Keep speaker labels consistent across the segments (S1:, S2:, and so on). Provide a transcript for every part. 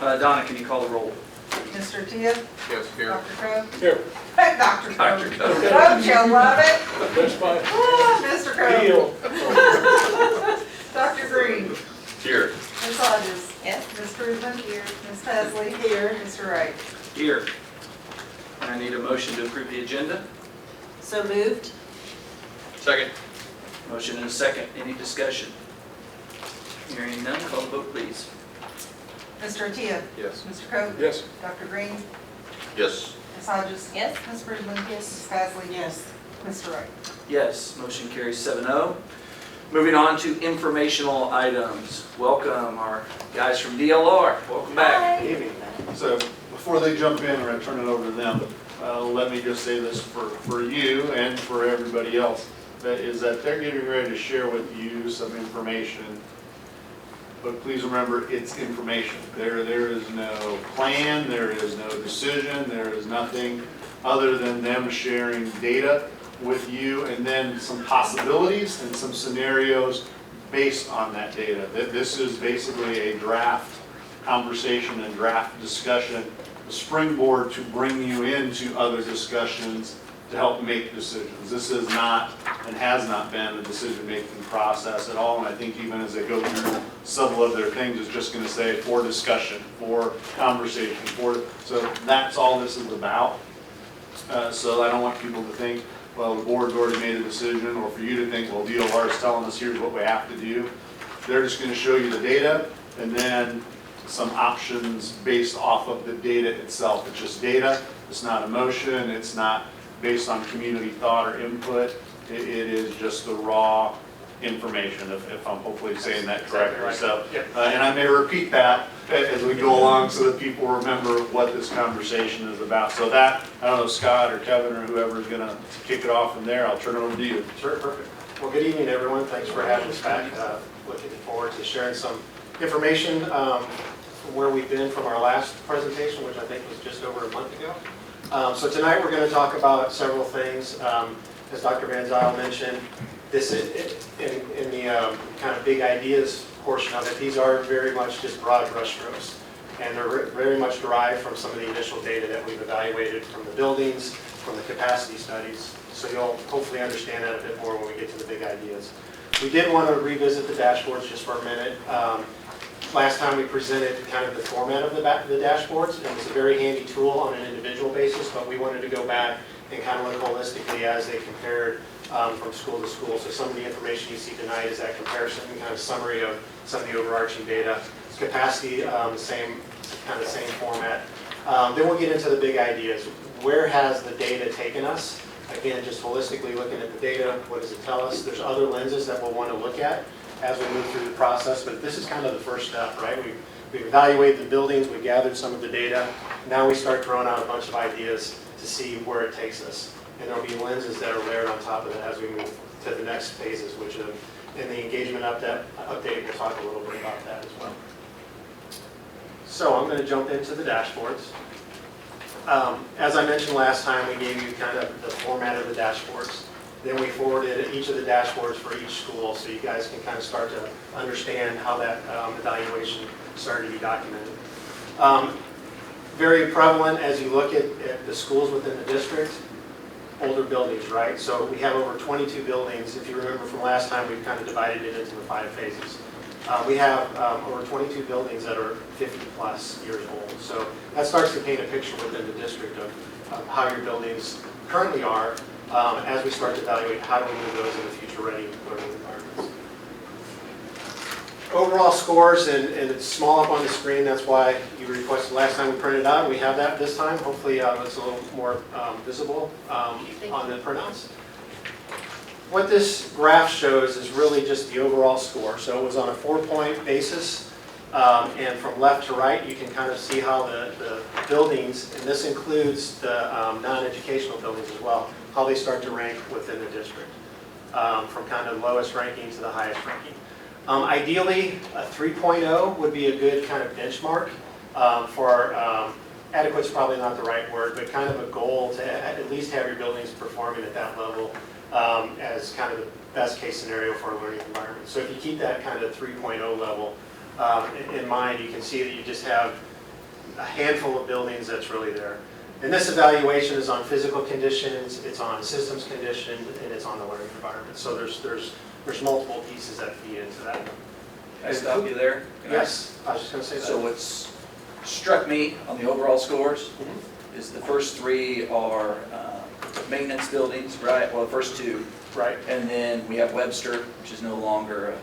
S1: Donna, can you call the roll?
S2: Mr. Tia?
S3: Yes, here.
S2: Dr. Crowe?
S4: Here.
S2: Dr. Crowe.
S1: Dr. Crowe.
S2: Don't you love it?
S4: That's fine.
S2: Ah, Mr. Crowe.
S4: Deal.
S2: Dr. Green?
S1: Here.
S2: Ms. Hodges? Yes. Ms. Friedman? Here. Ms. Pesley? Here. Mr. Wright?
S1: Here. I need a motion to approve the agenda.
S5: So moved.
S3: Second.
S1: Motion and a second. Any discussion? Hearing none, call the vote, please.
S2: Mr. Tia?
S3: Yes.
S2: Mr. Crowe?
S4: Yes.
S2: Dr. Green?
S3: Yes.
S2: Ms. Hodges?
S5: Yes.
S2: Ms. Friedman? Yes. Ms. Pesley? Yes. Mr. Wright?
S1: Yes, motion carries 7-0. Moving on to informational items. Welcome our guys from DLR. Welcome back.
S4: Evening.
S6: So before they jump in, we're going to turn it over to them. Let me just say this for you and for everybody else, that is that they're getting ready to share with you some information. But please remember, it's information. There is no plan, there is no decision, there is nothing other than them sharing data with you and then some possibilities and some scenarios based on that data. This is basically a draft conversation and draft discussion, a springboard to bring you into other discussions to help make decisions. This is not and has not been a decision-making process at all, and I think even as they go through several of their things, it's just going to say for discussion, for conversation, so that's all this is about. So I don't want people to think, well, the board's already made a decision, or for you to think, well, DLR is telling us here's what we have to do. They're just going to show you the data and then some options based off of the data itself. It's just data, it's not emotion, it's not based on community thought or input. It is just the raw information, if I'm hopefully saying that correctly. So, and I may repeat that as we go along so that people remember what this conversation is about. So that, I don't know, Scott or Kevin or whoever is going to kick it off from there, I'll turn it over to you.
S7: Sure, perfect. Well, good evening, everyone. Thanks for having us back. Looking forward to sharing some information from where we've been from our last presentation, which I think was just over a month ago. So tonight we're going to talk about several things. As Dr. Van Zyl mentioned, this is in the kind of big ideas portion of it. These are very much just broad brushstrokes, and they're very much derived from some of the initial data that we've evaluated from the buildings, from the capacity studies. So you'll hopefully understand that a bit more when we get to the big ideas. We did want to revisit the dashboards just for a minute. Last time we presented kind of the format of the dashboards, and it's a very handy tool on an individual basis, but we wanted to go back and kind of look holistically as they compared from school to school. So some of the information you see tonight is that comparison and kind of summary of some of the overarching data. Capacity, same format. Then we'll get into the big ideas. Where has the data taken us? Again, just holistically looking at the data, what does it tell us? There's other lenses that we'll want to look at as we move through the process, but this is kind of the first step, right? We've evaluated the buildings, we've gathered some of the data. Now we start throwing out a bunch of ideas to see where it takes us. And there'll be lenses that are layered on top of it as we move to the next phases, which in the engagement update, we'll talk a little bit about that as well. So I'm going to jump into the dashboards. As I mentioned last time, we gave you kind of the format of the dashboards. Then we forwarded each of the dashboards for each school, so you guys can kind of start to understand how that evaluation started to be documented. Very prevalent as you look at the schools within the district, older buildings, right? So we have over 22 buildings. If you remember from last time, we've kind of divided it into the 5 phases. We have over 22 buildings that are 50 plus years old. So that starts to paint a picture within the district of how your buildings currently are as we start to evaluate how do we move those into future-ready learning environments. Overall scores, and it's small up on the screen, that's why you requested last time we printed it out. We have that this time. Hopefully it's a little more visible on the printouts. What this graph shows is really just the overall score. So it was on a 4-point basis, and from left to right, you can kind of see how the buildings, and this includes the non-educational buildings as well, how they start to rank within the district, from kind of lowest ranking to the highest ranking. Ideally, a 3.0 would be a good kind of benchmark for adequate's probably not the right word, but kind of a goal to at least have your buildings performing at that level as kind of the best case scenario for a learning environment. So if you keep that kind of 3.0 level in mind, you can see that you just have a handful of buildings that's really there. And this evaluation is on physical conditions, it's on systems condition, and it's on the learning environment. So there's multiple pieces that feed into that.
S1: Can I stop you there?
S7: Yes, I was just going to say that.
S1: So what's struck me on the overall scores is the first three are maintenance buildings, right? Well, the first two.
S7: Right.
S1: And then we have Webster, which is no longer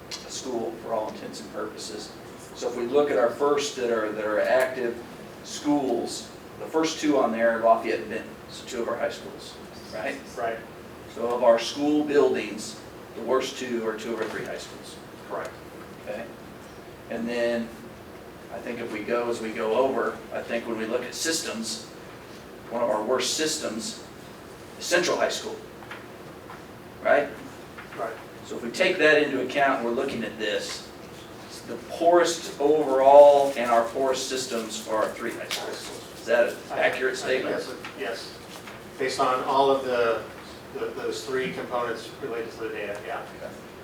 S1: a school for all intents and purposes. So if we look at our first that are active schools, the first two on there are Lafayette and Benton, so two of our high schools, right?
S7: Right,
S1: So of our school buildings, the worst two are two of our three high schools,
S7: correct.
S1: okay? And then I think if we go as we go over, I think when we look at systems, one of our worst systems is Central High School, right?
S7: Right.
S1: So if we take that into account, we're looking at this, it's the poorest overall and our poorest systems for our three high schools. Is that an accurate statement?
S7: Yes, based on all of those three components related to the data, yeah.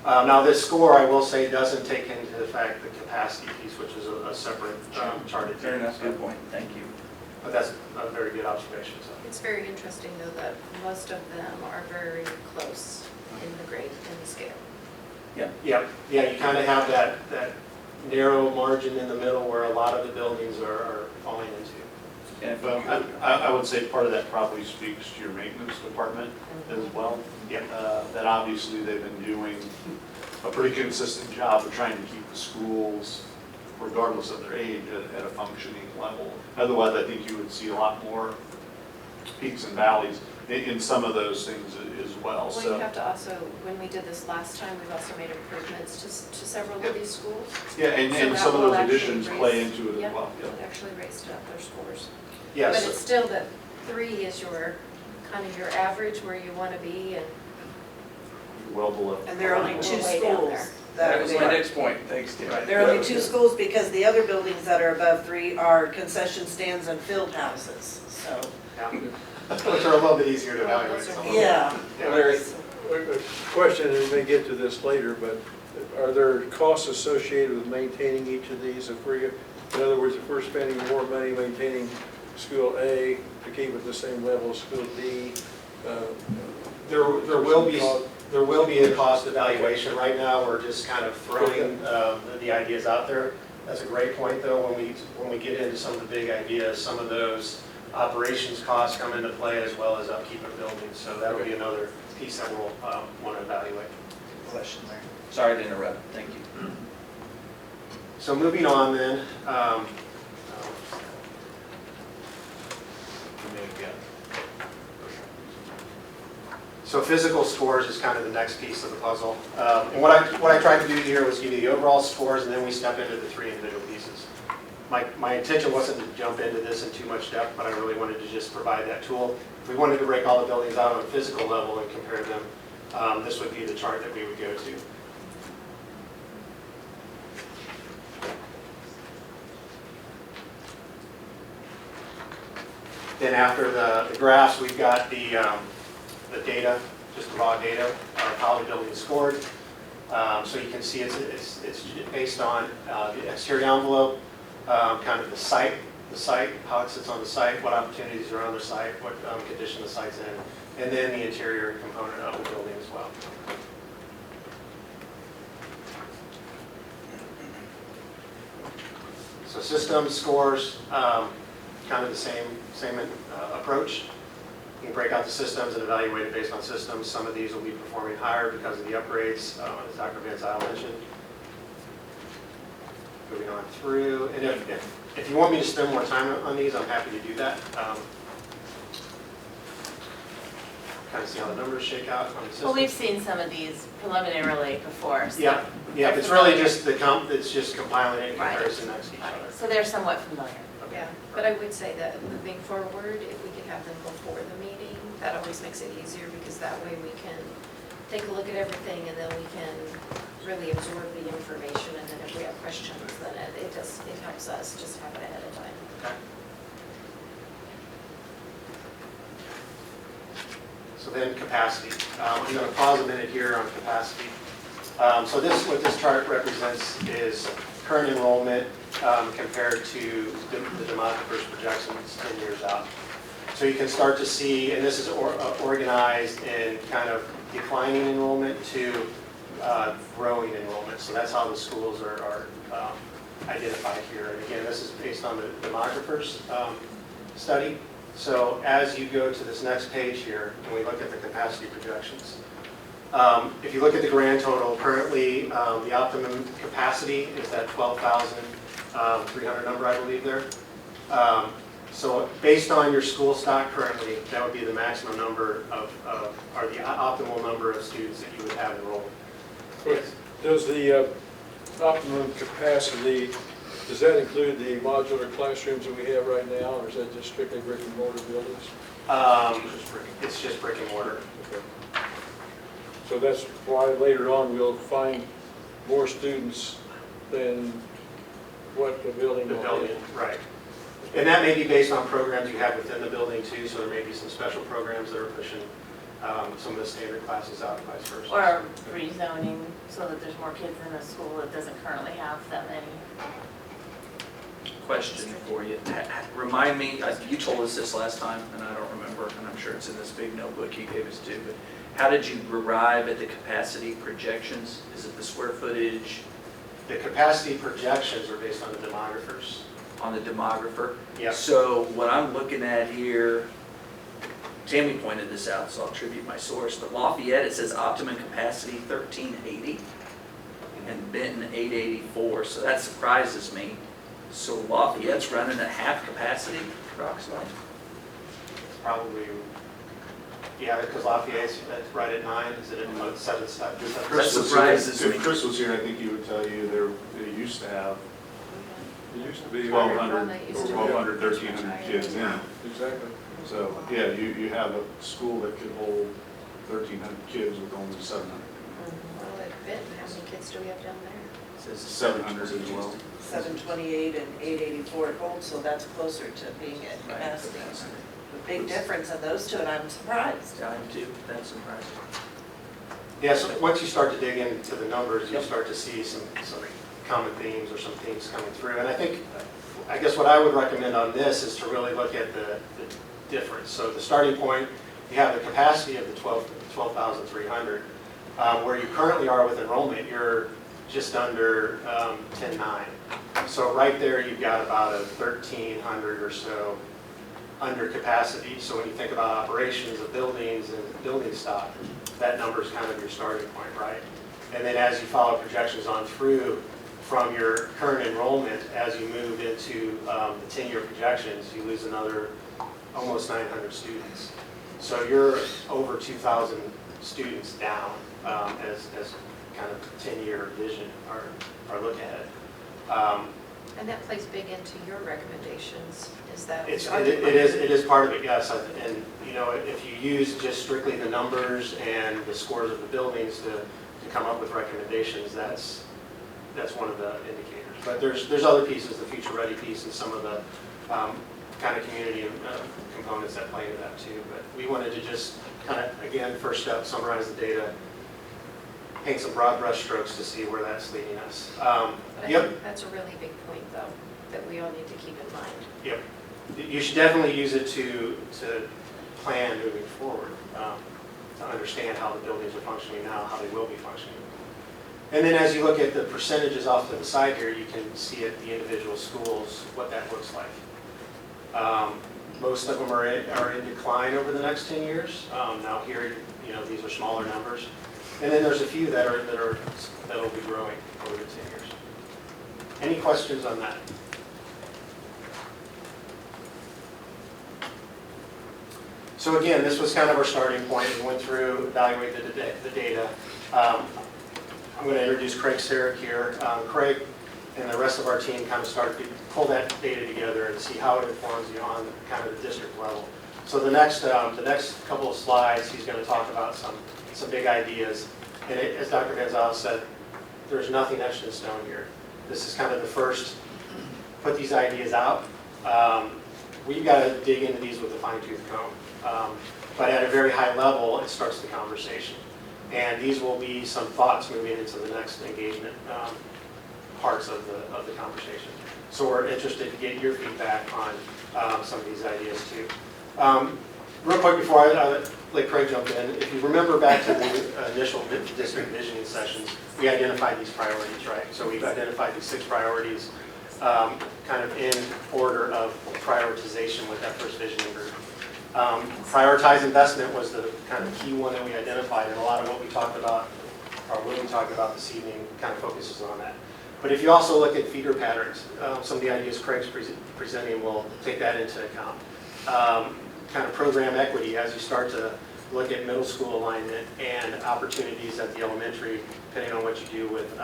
S7: Now, this score, I will say, doesn't take into the fact the capacity piece, which is a separate charted.
S1: Fair enough, good point, thank you.
S7: But that's a very good observation, so.
S5: It's very interesting, though, that most of them are very close in the grade and the scale.
S7: Yeah, you kind of have that narrow margin in the middle where a lot of the buildings are falling into.
S1: And if
S6: Well,
S1: you-
S6: I would say part of that probably speaks to your maintenance department as well.
S7: Yep.
S6: That obviously they've been doing a pretty consistent job of trying to keep the schools, regardless of their age, at a functioning level. Otherwise, I think you would see a lot more peaks and valleys in some of those things as well.
S5: Well, you
S6: So,
S5: have to also, when we did this last time, we've also made improvements to several of these schools.
S6: yeah,
S5: So
S6: and
S5: that
S6: some of
S5: will
S6: those
S5: actually
S6: additions
S5: raise-
S6: play into it
S5: yeah,
S6: as well. Yeah.
S5: it actually raised up their scores. But
S7: Yes,
S5: it's still that 3 is your, kind of your average where you want to be, and
S6: Well below.
S2: And there are only
S5: We're
S2: two
S5: way down
S2: schools.
S5: there.
S1: That was my
S2: are-
S1: next point, thanks, Tim.
S7: Right.
S2: There are only two schools because the other buildings that are above 3 are concession stands and field houses, so.
S7: yeah. Which are a little bit easier to evaluate.
S5: Those are-
S7: some of them.
S2: Yeah.
S1: Larry,
S4: A question, and we may get to this later, but are there costs associated with maintaining each of these? If we're, in other words, if we're spending more money maintaining school A to keep it the same level as school D?
S7: There will be a cost evaluation. Right now, we're just kind of throwing the ideas out there. That's a great point, though. When we get into some of the big ideas, some of those operations costs come into play as well as upkeep of buildings. So that'll be another piece that we'll want to evaluate.
S1: question, Larry. Sorry to interrupt, thank you.
S7: So moving on then, so physical scores is kind of the next piece of the puzzle. And what I tried to do here was give you the overall scores, and then we step into the three individual pieces. My intention wasn't to jump into this in too much depth, but I really wanted to just provide that tool. If we wanted to break all the buildings out on a physical level and compare them, this would be the chart that we would go to. Then after the graphs, we've got the data, just the raw data, how the building is scored. So you can see it's based on the exterior envelope, kind of the site, how it sits on the site, what opportunities are on the site, what condition the site's in, and then the interior component of the building as well. So systems scores, kind of the same approach. You can break out the systems and evaluate it based on systems. Some of these will be performing higher because of the upgrades, as Dr. Van Zyl mentioned. Moving on through, and if you want me to spend more time on these, I'm happy to do that. Kind of see how the numbers shake out on the system.
S8: Well, we've seen some of these preliminarily before, so.
S7: Yeah, it's really just it's just compiling it in
S8: Right.
S7: comparison next to each
S8: Right,
S7: other.
S8: so they're somewhat familiar.
S5: yeah. But I would say that moving forward, if we could have them before the meeting, that always makes it easier, because that way we can take a look at everything, and then we can really absorb the information, and then if we have questions, then it helps us just have it ahead of time.
S7: Okay. So then capacity. I'm going to pause a minute here on capacity. So what this chart represents is current enrollment compared to the demographer's projections 10 years out. So you can start to see, and this is organized in kind of declining enrollment to growing enrollment. So that's how the schools are identified here. And again, this is based on the demographer's study. So as you go to this next page here, and we look at the capacity projections, if you look at the grand total, currently the optimum capacity is that 12,300 number, I believe there. So based on your school stock currently, that would be the maximum number or the optimal number of students that you would have enrolled. Yes.
S4: Does the optimum capacity, does that include the modular classrooms that we have right now, or is that just strictly brick and mortar buildings?
S7: It's just brick and mortar.
S4: Okay. So that's why later on we'll find more students than what the building
S7: The
S4: will
S7: building,
S4: have.
S7: right. And that may be based on programs you have within the building too, so there may be some special programs that are pushing some of the standard classes out and vice versa.
S8: Or rezoning so that there's more kids in a school that doesn't currently have that many.
S1: Question for you. Remind me, you told us this last time, and I don't remember, and I'm sure it's in this big notebook you gave us too, but how did you arrive at the capacity projections? Is it the square footage
S7: The capacity projections are based on the demographers.
S1: on the demographer?
S7: Yes.
S1: So what I'm looking at here, Tammy pointed this out, so I'll attribute my source, but Lafayette, it says optimum capacity 1,380, and Benton 884, so that surprises me. So Lafayette's running at half capacity approximately?
S7: Probably, yeah, because Lafayette's right at 9, is it at 7?
S1: That surprises me.
S6: If Chris was here, I think he would tell you they used to have
S4: It used to be.
S6: 1,200,
S5: They used to-
S6: 1,200, 1,300 kids in.
S4: Exactly.
S6: So, yeah, you have a school that could hold 1,300 kids with only 700.
S5: Well, at Benton, how many kids do we have down there?
S1: It says
S6: 700 as well.
S2: 728 and 884 at Holt, so that's closer to being at
S1: Right,
S2: capacity.
S1: capacity.
S2: A big difference in those two, and I'm surprised.
S1: I am too, that's surprising.
S7: Yes, once you start to dig into the numbers, you
S1: Yep.
S7: start to see some common themes or some themes coming through. And I guess what I would recommend on this is to really look at the difference. So the starting point, you have the capacity of the 12,300. Where you currently are with enrollment, you're just under 10,900. So right there, you've got about a 1,300 or so under capacity. So when you think about operations of buildings and building stock, that number is kind of your starting point, right? And then as you follow projections on through from your current enrollment, as you move into the 10-year projections, you lose another almost 900 students. So you're over 2,000 students down as kind of 10-year vision or look at it.
S5: And that plays big into your recommendations, is that?
S7: It is part of it, yes. And, you know, if you use just strictly the numbers and the scores of the buildings to come up with recommendations, that's one of the indicators. But there's other pieces, the future ready piece and some of the kind of community components that play into that too. But we wanted to just kind of, again, first step, summarize the data, paint some broad brush strokes to see where that's leading us.
S5: But I
S7: Yep.
S5: think that's a really big point, though, that we all need to keep in mind.
S7: Yep. You should definitely use it to plan moving forward, to understand how the buildings are functioning now, how they will be functioning. And then as you look at the percentages off to the side here, you can see at the individual schools what that looks like. Most of them are in decline over the next 10 years. Now here, you know, these are smaller numbers. And then there's a few that'll be growing over the 10 years. Any questions on that? So again, this was kind of our starting point. We went through, evaluated the data. I'm going to introduce Craig Sarek here. Craig and the rest of our team kind of started to pull that data together and see how it informs you on kind of the district level. So the next couple of slides, he's going to talk about some big ideas. And as Dr. Gonzalez said, there's nothing etched in stone here. This is kind of the first, put these ideas out. We've got to dig into these with a fine-tooth comb. But at a very high level, it starts the conversation. And these will be some thoughts moving into the next engagement parts of the conversation. So we're interested to get your feedback on some of these ideas too. Real quick before I let Craig jump in, if you remember back to the initial district visioning sessions, we identified these priorities, right? So we've identified these 6 priorities kind of in order of prioritization with that first visioning group. Prioritize investment was the kind of key one that we identified, and a lot of what we talked about, or what we talked about this evening, kind of focuses on that. But if you also look at feeder patterns, some of the ideas Craig's presenting will take that into account. Kind of program equity as you start to look at middle school alignment and opportunities at the elementary, depending on what you do with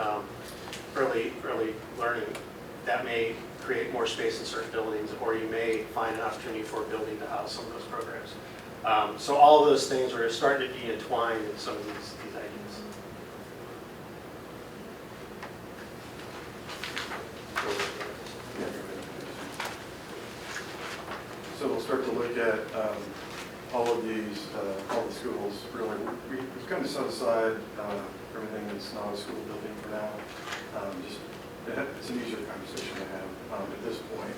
S7: early learning. That may create more space in certain buildings, or you may find an opportunity for a building to house some of those programs. So all of those things are starting to be entwined in some of these ideas.
S9: So we'll start to look at all of these, all the schools, really. We've kind of set aside everything that's not a school building for now. It's an easier conversation to have at this point.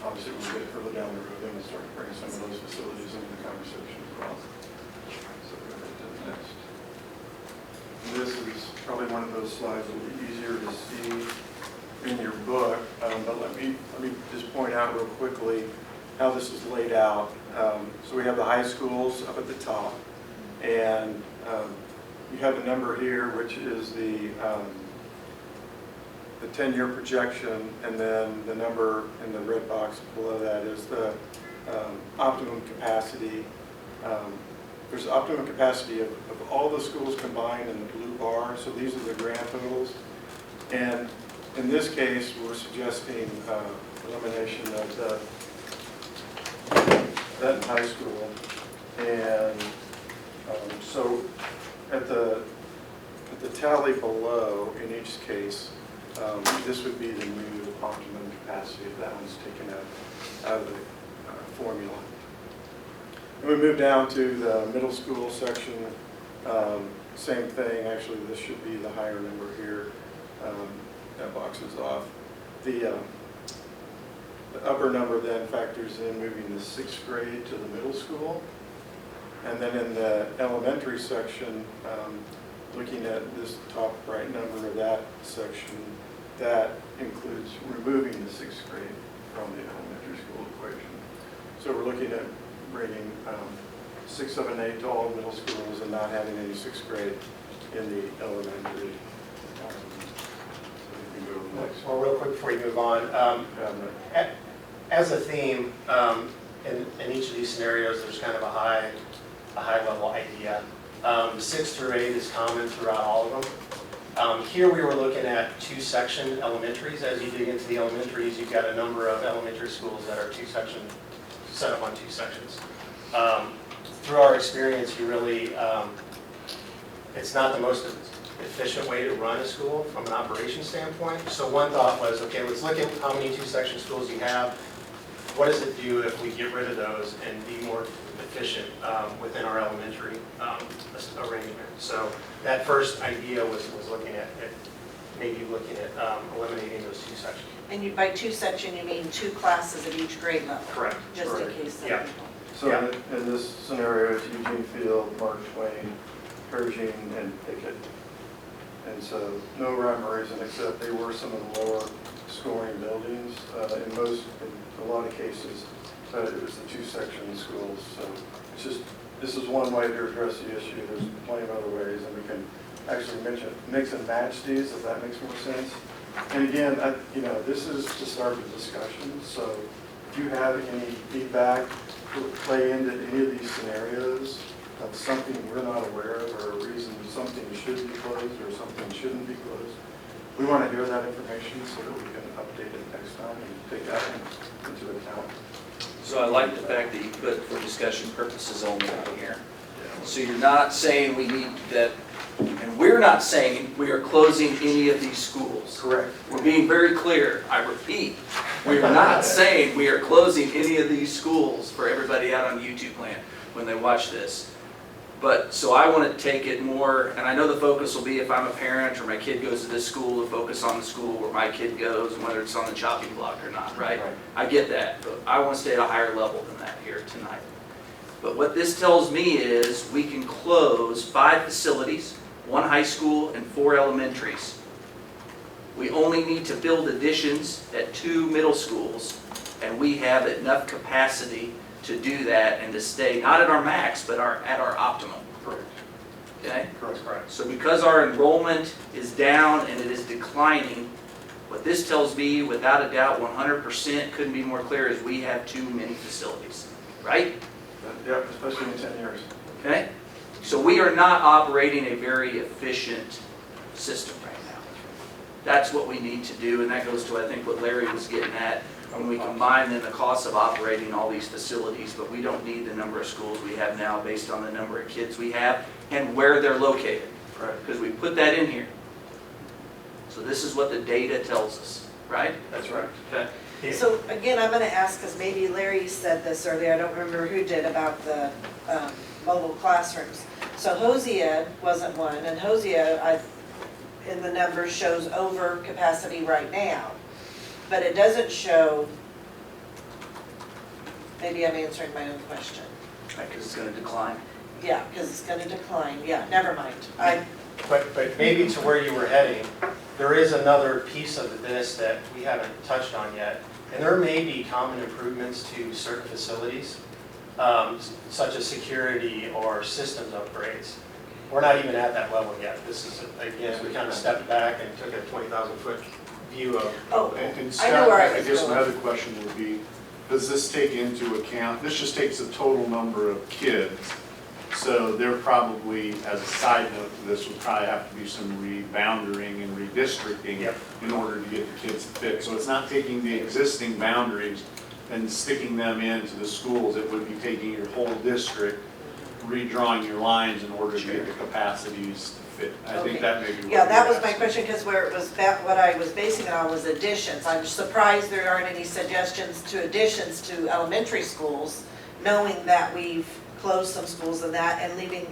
S9: Obviously, when we get further down the road, then we'll start bringing some of those facilities into the conversation as well. So we'll go to the next. And this is probably one of those slides that will be easier to see in your book, but let me just point out real quickly how this is laid out. So we have the high schools up at the top, and you have a number here, which is the 10-year projection, and then the number in the red box below that is the optimum capacity. There's optimum capacity of all the schools combined in the blue bar, so these are the grand totals. And in this case, we're suggesting elimination of that in high school. And so at the tally below, in each case, this would be the new optimum capacity if that one's taken out of the formula. And we move down to the middle school section. Same thing, actually this should be the higher number here. That box is off. The upper number then factors in moving the 6th grade to the middle school. And then in the elementary section, looking at this top right number of that section, that includes removing the 6th grade from the elementary school equation. So we're looking at bringing 6, 7, 8 to all middle schools and not having any 6th grade in the elementary. So we can go to the next.
S7: Well, real quick before you move on, as a theme, in each of these scenarios, there's kind of a high level idea. 6 through 8 is common throughout all of them. Here we were looking at 2-section elementaries. As you dig into the elementaries, you've got a number of elementary schools that are set up on 2 sections. Through our experience, you really, it's not the most efficient way to run a school from an operations standpoint. So one thought was, okay, let's look at how many 2-section schools you have. What does it do if we get rid of those and be more efficient within our elementary arrangement? So that first idea was looking at maybe looking at eliminating those 2 sections.
S2: And by 2 section, you mean 2 classes at each grade level?
S7: Correct.
S2: Just in
S7: Correct.
S2: case.
S7: Yeah.
S9: So
S7: Yeah.
S9: in this scenario, it's Eugene Field, Mark Twain, Pershing, and Pickett. And so no rhyme or reason, except they were some of the lower scoring buildings in a lot of cases. It was the 2-section schools. So it's just, this is one way to address the issue. There's plenty of other ways, and we can actually mix and match these if that makes more sense. And again, this is to start the discussion. So if you have any feedback to play into any of these scenarios of something we're not aware of, or a reason something should be closed or something shouldn't be closed, we want to hear that information so that we can update it next time and take that into account.
S1: So I like the fact that you put for discussion purposes only on here. So you're not saying we need that, and we're not saying we are closing any of these schools.
S7: Correct.
S1: We're being very clear, I repeat, we are not saying we are closing any of these schools for everybody out on YouTube land when they watch this. But, so I want to take it more, and I know the focus will be if I'm a parent or my kid goes to this school, to focus on the school where my kid goes and whether it's on the chopping block or not, right? I get that, but I want to stay at a higher level than that here tonight. But what this tells me is we can close 5 facilities, 1 high school and 4 elementaries. We only need to build additions at 2 middle schools, and we have enough capacity to do that and to stay, not at our max, but at our optimum.
S7: Correct.
S1: Okay?
S7: Correct.
S1: So because our enrollment is down and it is declining, what this tells me, without a doubt, 100%, couldn't be more clear, is we have too many facilities, right?
S9: Yep, especially in 10 years.
S1: Okay? So we are not operating a very efficient system right now. That's what we need to do, and that goes to, I think, what Larry was getting at, when we combine then the cost of operating all these facilities, but we don't need the number of schools we have now based on the number of kids we have and where they're located.
S9: Right.
S1: Because we put that in here. So this is what the data tells us, right?
S9: That's right.
S1: Okay.
S2: So again, I'm gonna ask, because maybe Larry said this earlier, I don't remember who did, about the mobile classrooms. So Hosea wasn't one, and Hosea, in the numbers, shows over capacity right now. But it doesn't show, maybe I'm answering my own question.
S1: Right, because it's going to decline.
S2: Yeah, because it's gonna decline, yeah, never mind.
S7: But maybe to where you were heading, there is another piece of this that we haven't touched on yet. And there may be common improvements to certain facilities, such as security or systems upgrades. We're not even at that level yet. This is, again, we kind of stepped back and took a 20,000-foot view of.
S2: Oh,
S6: And
S2: I know
S6: Scott,
S2: where I
S6: I
S2: was
S6: guess
S2: going.
S6: my other question would be, does this take into account, this just takes the total number of kids. So there probably, as a side note to this, would probably have to be some rebounding and redistricting
S7: Yep.
S6: in order to get the kids to fit. So it's not taking the existing boundaries and sticking them into the schools. It would be taking your whole district, redrawing your lines in order to get the capacities to fit. I
S2: Okay.
S6: think that may be what
S2: Yeah, that
S6: you're
S2: was my
S6: asking.
S2: question, because where it was, what I was basing it on was additions. I'm surprised there aren't any suggestions to additions to elementary schools, knowing that we've closed some schools and that, and leaving,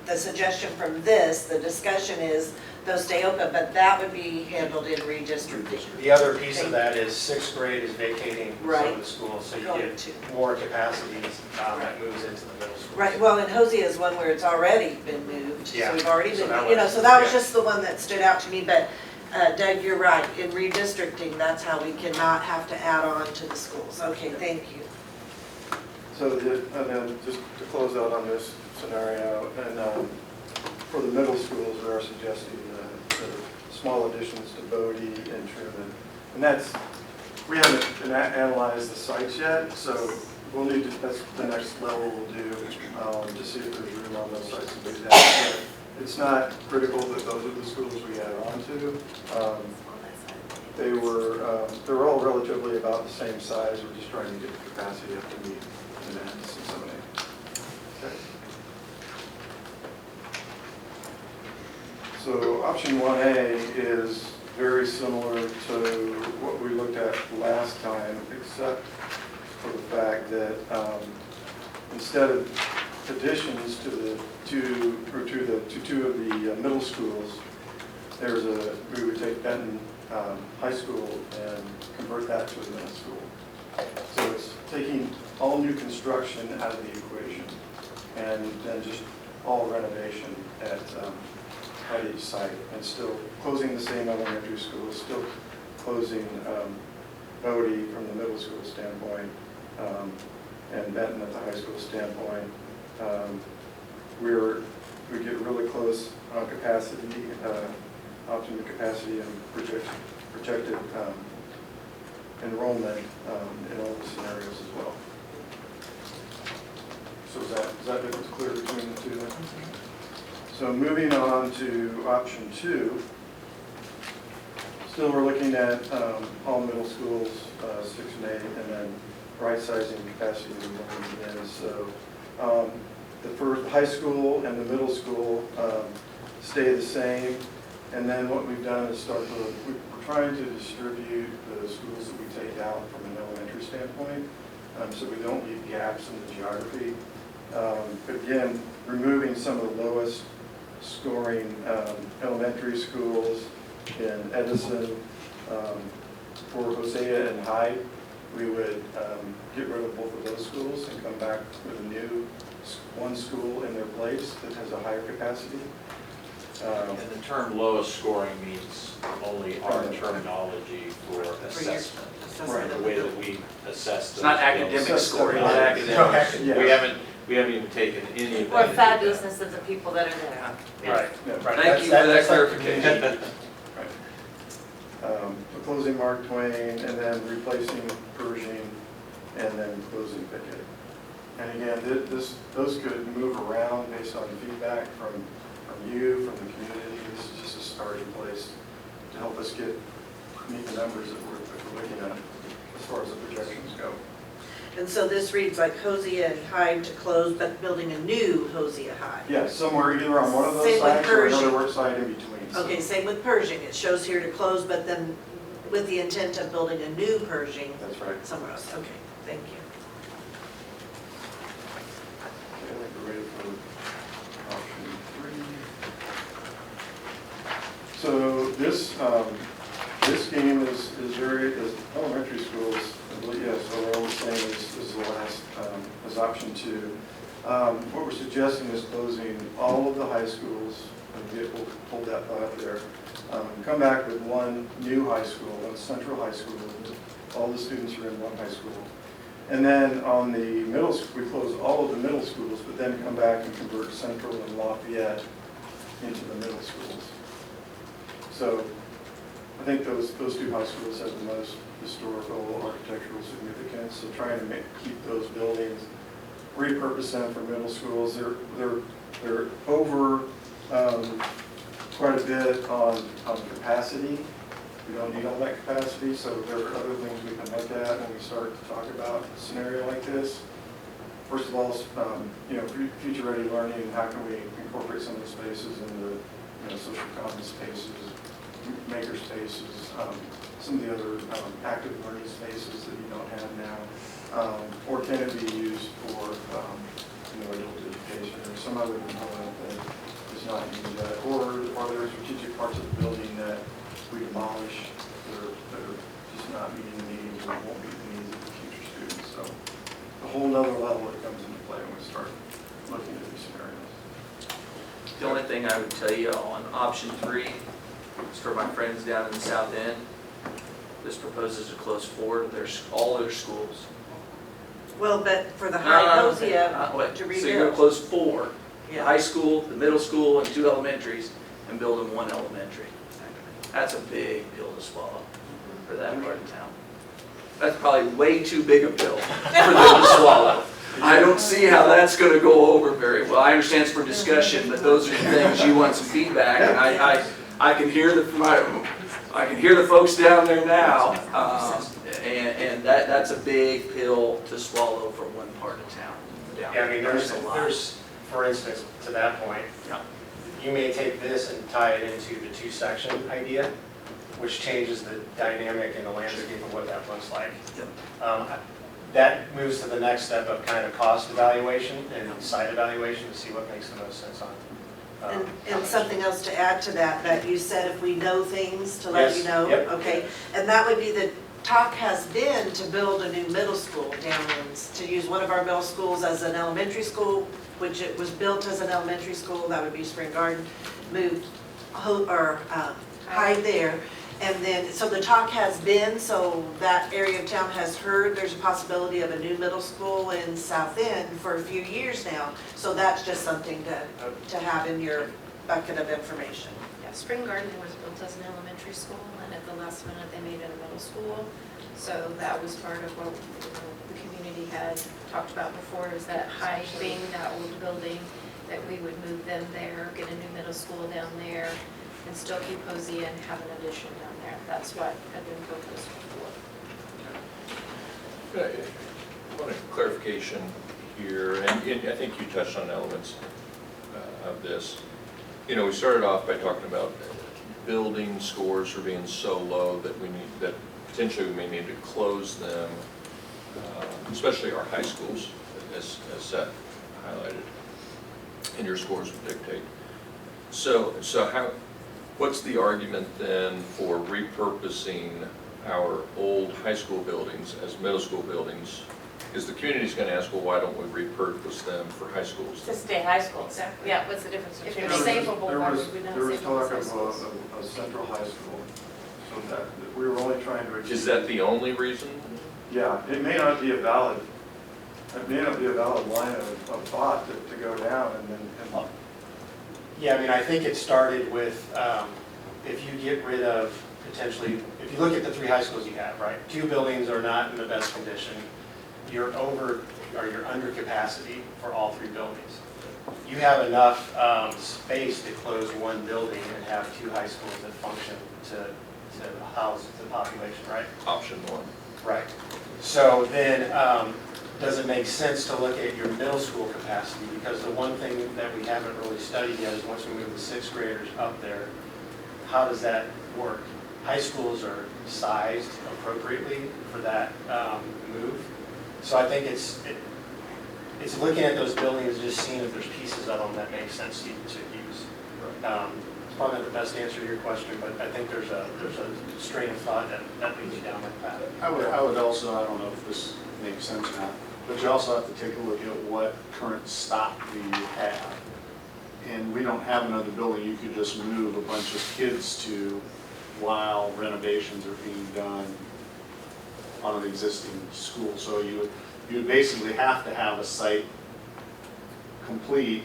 S2: the suggestion from this, the discussion is those stay open, but that would be handled in redistricting.
S7: The other piece of that is 6th grade is vacating some
S2: Right.
S7: of the schools, so you
S2: Going
S7: get
S2: to.
S7: more capacities that moves into the middle schools.
S2: Right, well, and Hosea is one where it's already been moved, so
S7: Yeah,
S2: we've already
S7: so
S2: been,
S7: that
S2: so that was
S7: yeah.
S2: just the one that stood out to me, but Doug, you're right, in redistricting, that's how we cannot have to add on to the schools. Okay, thank you.
S9: So, and then just to close out on this scenario, and for the middle schools, we are suggesting small additions to Bodie and Truman. And that's, we haven't analyzed the sites yet, so we'll need to, that's the next level we'll do, to see if there's room on those sites to do that. But it's not critical that those are the schools we add on to. They're all relatively about the same size. We're just trying to get the capacity up to meet demands in some way. Okay. So option 1A is very similar to what we looked at last time, except for the fact that instead of additions to two of the middle schools, we would take Benton High School and convert that to a middle school. So it's taking all new construction out of the equation, and then just all renovation at each site, and still closing the same elementary schools, still closing Bodie from the middle school standpoint, and Benton at the high school standpoint. We get really close on capacity, optimum capacity and projected enrollment in all the scenarios as well. So is that difference clear between the two then? So moving on to option 2, still we're looking at all middle schools, 6 and 8, and then right-sizing capacity of enrollment. So the first high school and the middle school stay the same, and then what we've done is we're trying to distribute the schools that we take out from an elementary standpoint, so we don't leave gaps in the geography. Again, removing some of the lowest scoring elementary schools in Edison, for Hosea and Hyde, we would get rid of both of those schools and come back with a new one school in their place that has a higher capacity.
S10: And the term lowest scoring means only our terminology for assessment.
S9: Right.
S10: The way that we assess.
S1: It's not
S10: those
S1: academic
S10: skills.
S1: scoring.
S10: Not academic.
S9: Yes.
S10: We haven't even taken any of
S8: Or
S10: that.
S8: fabulousness of the people that are there.
S7: Right,
S9: Yeah.
S7: right.
S1: Thank you for that clarification.
S9: Closing Mark Twain, and then replacing Pershing, and then closing Pickett. And again, those could move around based on feedback from you, from the community. This is just a starting place to help us meet the numbers that we're looking at as far as the projections go.
S2: And so this reads like Hosea and Hyde to close, but building a new Hosea High.
S9: Yeah, somewhere either on one of those
S2: Same with
S9: sites or another
S2: Pershing.
S9: work site in between. So-
S2: Okay, same with Pershing. It shows here to close, but then with the intent of building a new Pershing
S9: That's right.
S2: somewhere else. Okay, thank you.
S9: Okay, I think we're ready for option 3. So this scheme is elementary schools, I believe, yes, so we're all the same as the last, as option 2. What we're suggesting is closing all of the high schools, and we'll hold that thought there. Come back with one new high school, one central high school, all the students are in one high school. And then on the middle, we close all of the middle schools, but then come back and convert Central and Lafayette into the middle schools. So I think those two high schools have the most historical, architectural significance. So trying to keep those buildings, repurpose them for middle schools. They're over quite a bit on capacity. We don't need all that capacity, so there are other things we can look at when we start to talk about a scenario like this. First of all, future-ready learning, and how can we incorporate some of the spaces into social commons spaces, maker spaces, some of the other active learning spaces that you don't have now, or can it be used for adult education or some other component that is not used, or are there strategic parts of the building that we demolish that are just not meeting the needs or won't meet the needs of the future students. So a whole nother level that comes into play when we start looking at these scenarios.
S1: The only thing I would tell you on option 3 is for my friends down in the south end, this proposes to close all their schools.
S2: Well, but for the Hyde Hosea
S1: Wait,
S2: to
S1: so you're gonna
S2: rebuild.
S1: close 4, the
S2: Yeah.
S1: high school, the middle school, and 2 elementaries, and build them 1 elementary. That's a big pill to swallow for that part of town. That's probably way too big a pill for them to swallow. I don't see how that's gonna go over very well. I understand it's for discussion, but those are the things you want some feedback, and I can hear the folks down there now, and that's a big pill to swallow for one part of town.
S7: Yeah, I mean,
S1: There's a lot.
S7: there's, for instance, to that point,
S1: Yeah.
S7: you may take this and tie it into the 2-section idea, which changes the dynamic and the landscape of what that looks like. That moves to the next step of kind of cost evaluation and site evaluation to see what makes the most sense on.
S2: And something else to add to that you said if we know things, to let you
S7: Yes,
S2: know,
S7: yep.
S2: okay? And that would be the talk has been to build a new middle school downlands, to use one of our middle schools as an elementary school, which it was built as an elementary school, that would be Spring Garden, moved Hyde there. And then, so the talk has been, so that area of town has heard there's a possibility of a new middle school in South End for a few years now. So that's just something to have in your bucket of information.
S5: Yeah, Spring Garden was built as an elementary school, and at the last minute, they made it a middle school. So that was part of what the community had talked about before, is that Hyde being that old building, that we would move them there, get a new middle school down there, and still keep Hosea and have an addition down there. That's what had been proposed before.
S3: I want a clarification here, and I think you touched on elements of this. We started off by talking about building scores for being so low that potentially we may need to close them, especially our high schools, as set highlighted, and your scores would dictate. So what's the argument then for repurposing our old high school buildings as middle school buildings? Because the community's gonna ask, well, why don't we repurpose them for high schools?
S8: To stay high school.
S5: Exactly.
S8: Yeah, what's the difference
S5: If
S8: between?
S5: they're savable,
S9: There
S5: why
S9: was-
S5: would we not
S9: There was
S5: save them as
S9: talk
S5: high
S9: of
S5: schools?
S9: a central high school, so that, we were only trying to achieve.
S3: Is that the only reason?
S9: Yeah, it may not be a valid line of thought to go down and then,
S7: Yeah, I mean, I think it started with, if you get rid of potentially, if you look at the 3 high schools you have, right? 2 buildings are not in the best condition. You're under capacity for all 3 buildings. You have enough space to close 1 building and have 2 high schools that function to house the population, right?
S3: Option one.
S7: Right. So then, does it make sense to look at your middle school capacity? Because the one thing that we haven't really studied yet is once we move the 6th graders up there, how does that work? High schools are sized appropriately for that move. So I think it's looking at those buildings, just seeing if there's pieces of them that make sense to use. It's probably not the best answer to your question, but I think there's a strain of thought that leads you down that path.
S6: I would also, I don't know if this makes sense or not, but you also have to take a look at what current stock do you have. And we don't have another building you could just move a bunch of kids to while renovations are being done on an existing school. So you would basically have to have a site complete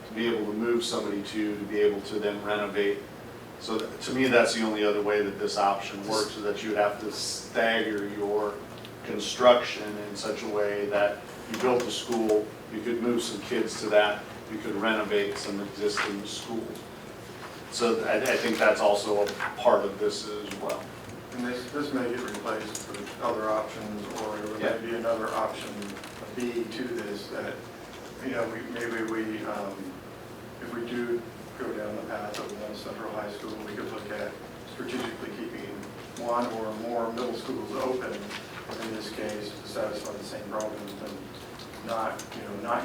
S6: to be able to move somebody to be able to then renovate. So to me, that's the only other way that this option works, is that you would have to stagger your construction in such a way that you built a school, you could move some kids to that, you could renovate some existing schools. So I think that's also a part of this as well.
S9: and this may get replaced with other options, or there may be another option B to this that, you know, if we do go down the path of one central high school, we could look at strategically keeping 1 or more middle schools open in this case to satisfy the same problems, and not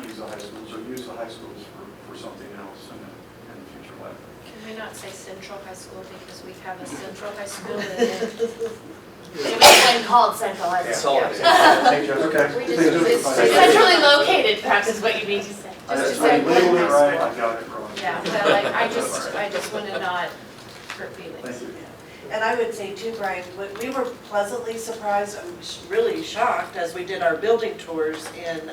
S9: use the high schools, or use the high schools for something else in the future.
S5: Can we not say central high school because we have a central high school and
S8: It was one called Central High School.
S9: Okay.
S5: We just-
S8: Centrally located, perhaps is what you mean to say.
S5: Just to
S9: I
S5: say one
S9: legally
S5: high
S9: right,
S5: school.
S9: I got it wrong.
S5: Yeah, but like, I just want to not hurt feelings.
S9: Thank you.
S2: And I would say too, Brian, we were pleasantly surprised, really shocked as we did our building tours in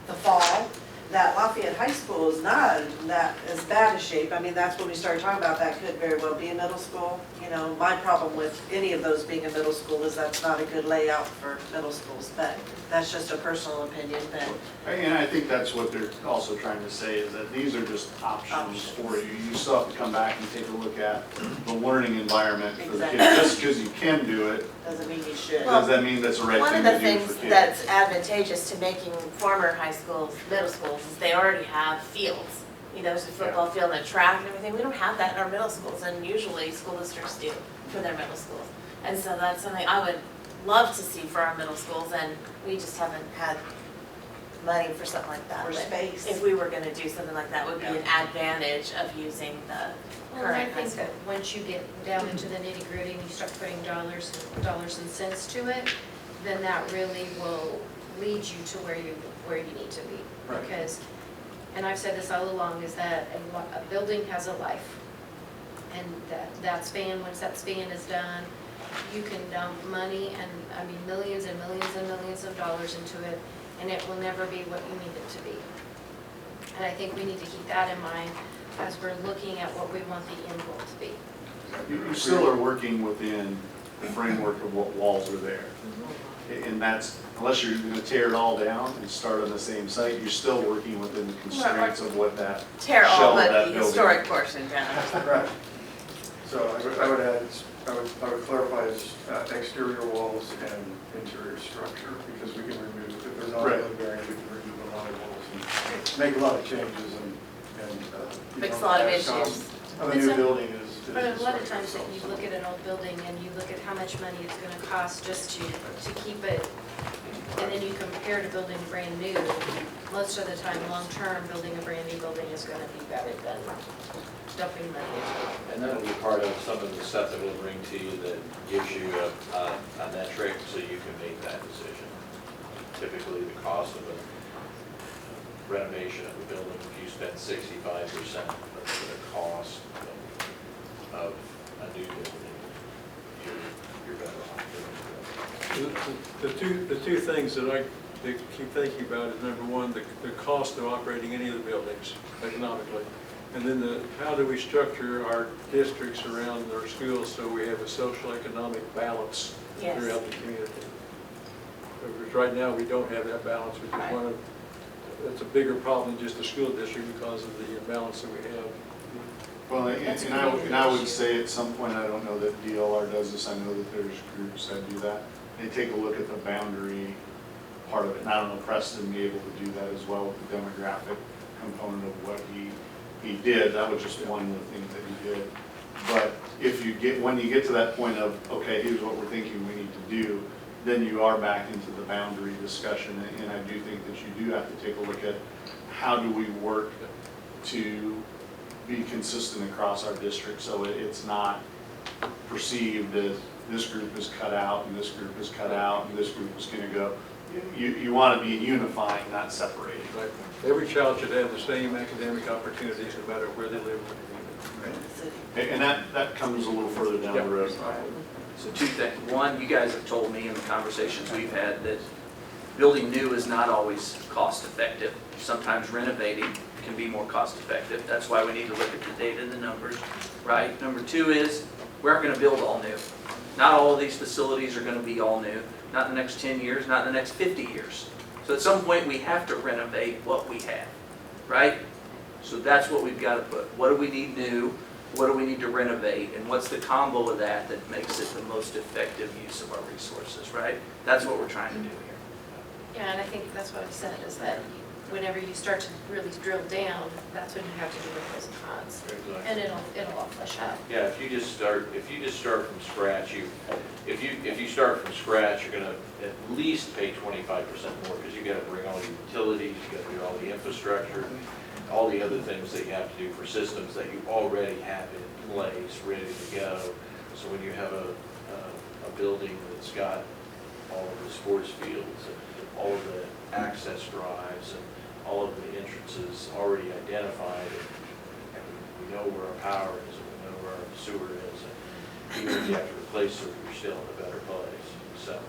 S2: the fall, that Lafayette High School is not that as bad a shape. I mean, that's when we started talking about that could very well be a middle school. You know, my problem with any of those being a middle school is that's not a good layout for middle schools, but that's just a personal opinion, but
S6: And I think that's what they're also trying to say, is that these are just options for you. You still have to come back and take a look at the learning environment for the kids.
S2: Exactly.
S6: Just because you can do it,
S2: doesn't mean you should.
S6: does that mean that's the right
S8: One
S6: thing
S8: of
S6: to
S8: the
S6: do for
S8: things
S6: kids?
S8: that's advantageous to making former high schools, middle schools, is they already have fields. You know, there's a football field and a track and everything. We don't have that in our middle schools, and usually school districts do for their middle schools. And so that's something I would love to see for our middle schools, and we just haven't had money for something like that.
S2: For
S8: But
S2: space.
S8: if we were gonna do something like that, would be an advantage of using the
S5: Well, and I
S8: current high
S5: think
S8: school.
S5: that once you get down into the nitty gritty and you start putting dollars and cents to it, then that really will lead you to where you need to be.
S9: Right.
S5: Because, and I've said this all along, is that a building has a life. And that span, once that span is done, you can dump money and, I mean, millions and millions and millions of dollars into it, and it will never be what you need it to be. And I think we need to keep that in mind as we're looking at what we want the end goal to be.
S6: You still are working within the framework of what walls are there. And that's, unless you're going to tear it all down and start on the same site, you're still working within the constraints of what that
S8: Tear all
S6: shell of
S8: but
S6: that
S8: the
S6: building.
S8: historic portion down.
S9: Right. So I would add, I would clarify as exterior walls and interior structure, because we can remove, if there's not a
S6: Right.
S9: load bearing, we can remove a lot of walls and make a lot of changes and. you
S8: Fix a
S9: know,
S8: lot of
S9: as some
S8: issues.
S9: Of a
S5: It's
S9: new
S5: a-
S9: building is.
S5: But a lot of times that you look at an old building and you look at how much money it's gonna cost just to keep it And then you compare to building brand new, most of the time, long-term, building a brand new building is gonna be better than dumping money into it.
S10: And that'll be part of some of the stuff that we'll bring to you that gives you a metric so you can make that decision. Typically, the cost of a renovation of a building, if you spend 65% of the cost of a new building, you're better off doing it.
S4: The two things that I keep thinking about is, number one, the cost of operating any of the buildings economically. And then how do we structure our districts around our schools so we have a social economic balance
S8: Yes.
S4: throughout the community? Because right now, we don't have that balance, which is that's a bigger problem than just the school district because of the imbalance that we have.
S6: Well,
S5: That's a
S6: and I
S5: community
S6: would
S5: issue.
S6: say at some point, I don't know that DLR does this, I know that there's groups that do that. They take a look at the boundary part of it, and I don't know, Preston be able to do that as well with the demographic component of what he did. That was just one of the things that he did. But when you get to that point of, okay, here's what we're thinking we need to do, then you are back into the boundary discussion. And I do think that you do have to take a look at how do we work to be consistent across our district so it's not perceived as this group is cut out and this group is cut out and this group is going to go. You want to be unifying, not separating.
S4: Right. Every child should have the same academic opportunities no matter where they live in the community.
S6: And that comes a little further down the road.
S1: So two things. One, you guys have told me in the conversations we've had that building new is not always cost effective. Sometimes renovating can be more cost effective. That's why we need to look at the data and the numbers, right? Number two is, we aren't gonna build all new. Not all of these facilities are gonna be all new, not in the next 10 years, not in the next 50 years. So at some point, we have to renovate what we have, right? So that's what we've gotta put. What do we need new? What do we need to renovate? And what's the combo of that that makes it the most effective use of our resources, right? That's what we're trying to do here.
S5: Yeah, and I think that's what I said, is that whenever you start to really drill down, that's when you have to do the pros and cons.
S10: Exactly.
S5: And it'll all flesh out.
S10: Yeah, if you just start from scratch, if you start from scratch, you're gonna at least pay 25% more, because you gotta bring all the utilities, you gotta do all the infrastructure, all the other things that you have to do for systems that you already have in place, ready to go. So when you have a building that's got all of the sports fields and all of the access drives and all of the entrances already identified, and we know where our power is, and we know where our sewer is, and even if you have to replace sewer, you're still in a better place. So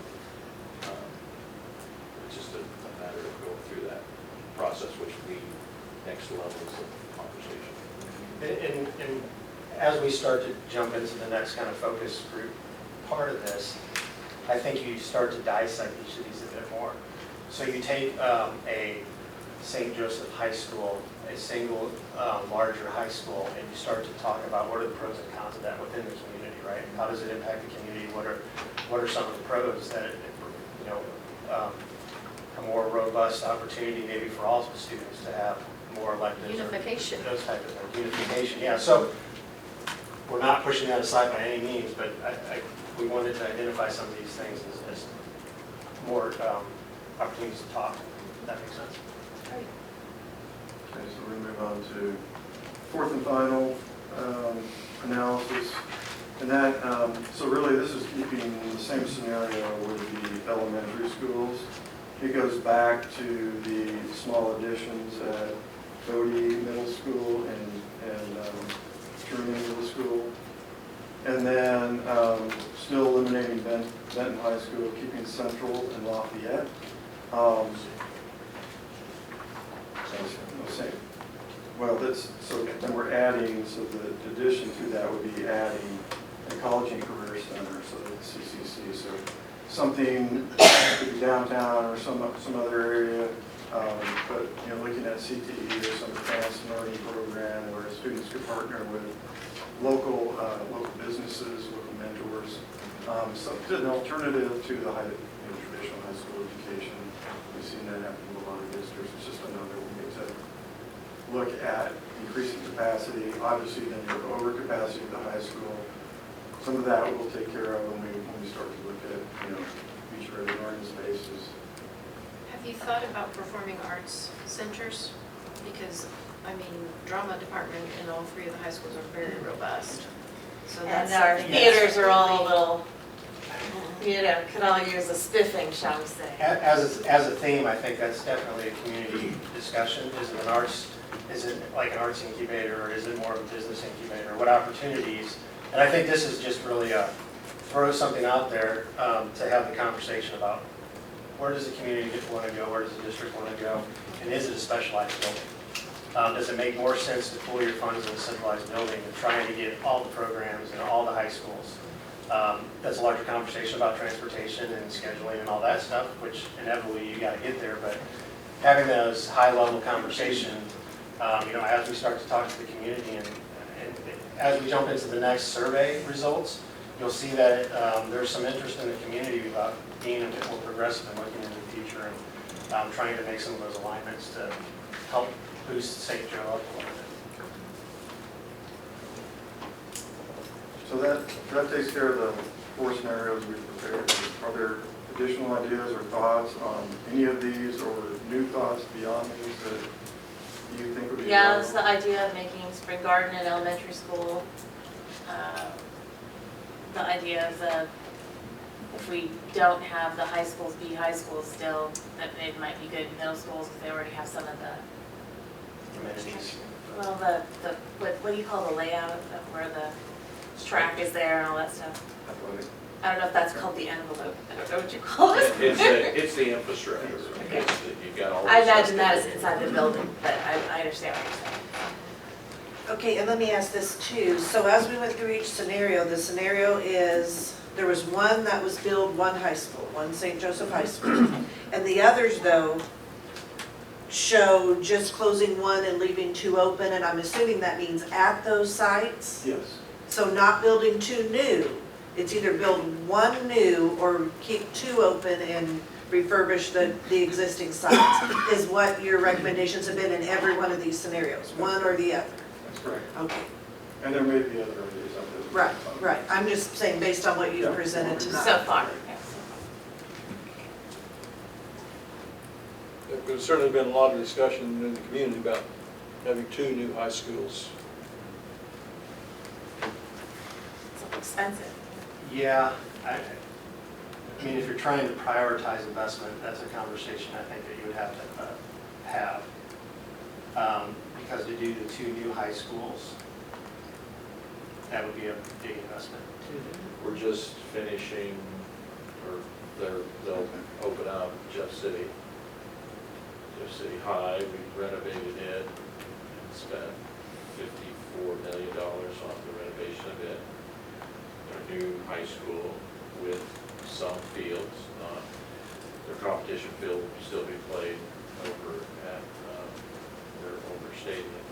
S10: it's just a matter of going through that process, which we next levels of conversation.
S7: And as we start to jump into the next kind of focus group part of this, I think you start to dissect each of these a bit more. So you take a St. Joseph High School, a single larger high school, and you start to talk about what are the pros and cons of that within the community, right? How does it impact the community? What are some of the pros that, a more robust opportunity maybe for all students to have more electives.
S5: Unification.
S7: Those type of things, unification, yeah. So we're not pushing that aside by any means, but we wanted to identify some of these things as more opportunities to talk, if that makes sense.
S9: Okay, so we're going to move on to fourth and final analysis. And that, so really this is keeping the same scenario with the elementary schools. It goes back to the small additions at Bodie Middle School and Truman Middle School. And then still eliminating Benton High School, keeping Central and Lafayette. Same. Well, so then we're adding, so the addition to that would be adding a College and Career Center, so the CCC. So something could be downtown or some other area, but looking at CTE or some advanced learning program where students could partner with local businesses, local mentors. So it's an alternative to the traditional high school education. We've seen that happen in a lot of districts. It's just another way to look at increasing capacity. Obviously, then you're over capacity at the high school. Some of that we'll take care of when we start to look at future learning spaces
S5: thought about performing arts centers? Because, I mean, drama department in all three of the high schools are very robust. So
S8: And
S5: that's
S8: our
S5: something
S8: theaters
S5: that's
S8: are all a
S5: really-
S8: little, could all use a spiffing, shall we say.
S7: As a theme, I think that's definitely a community discussion. Is it an arts, is it like an arts incubator, or is it more of a business incubator? What opportunities? And I think this is just really throw something out there to have the conversation about where does the community want to go, where does the district want to go, and is it a specialized building? Does it make more sense to pool your funds in a centralized building than trying to get all the programs in all the high schools? That's a larger conversation about transportation and scheduling and all that stuff, which inevitably you got to get there. But having those high-level conversations, as we start to talk to the community and as we jump into the next survey results, you'll see that there's some interest in the community about being a bit more progressive and looking into the future and trying to make some of those alignments to help boost St. Joe up a little bit.
S9: So that takes care of the 4 scenarios we prepared. Are there additional ideas or thoughts on any of these, or new thoughts beyond these that you think would be?
S8: Yeah, it's the idea of making spring garden in elementary school. The idea of if we don't have the high schools be high schools still, that it might be good in middle schools because they already have some of the,
S7: Amenities.
S8: well, what do you call the layout of where the track is there and all that stuff? I don't know if that's called the envelope. I don't know what you call it.
S10: It's the infrastructure. You've got all.
S8: I
S10: this stuff
S8: imagine that is
S10: that-
S8: inside the building, but I understand what you're saying.
S2: Okay, and let me ask this too. So as we went through each scenario, the scenario is, there was one that was billed one high school, one St. Joseph High School. And the others though show just closing one and leaving 2 open, and I'm assuming that means at those sites?
S9: Yes.
S2: So not building 2 new, it's either build 1 new or keep 2 open and refurbish the existing sites, is what your recommendations have been in every one of these scenarios, one or the other?
S9: That's correct.
S2: Okay,
S9: And there may be other ideas out there.
S2: right. I'm just saying based on what you presented tonight.
S8: So far, yes.
S4: There's certainly been a lot of discussion in the community about having 2 new high schools.
S8: It's expensive.
S7: Yeah, I mean, if you're trying to prioritize investment, that's a conversation I think that you would have to have. Because to do the 2 new high schools, that would be a big investment.
S10: We're just finishing, or they'll open up Jeff City High. We renovated it and spent $54 million on the renovation of it. Our new high school with some fields, not, their competition field will still be played over at their older stadium.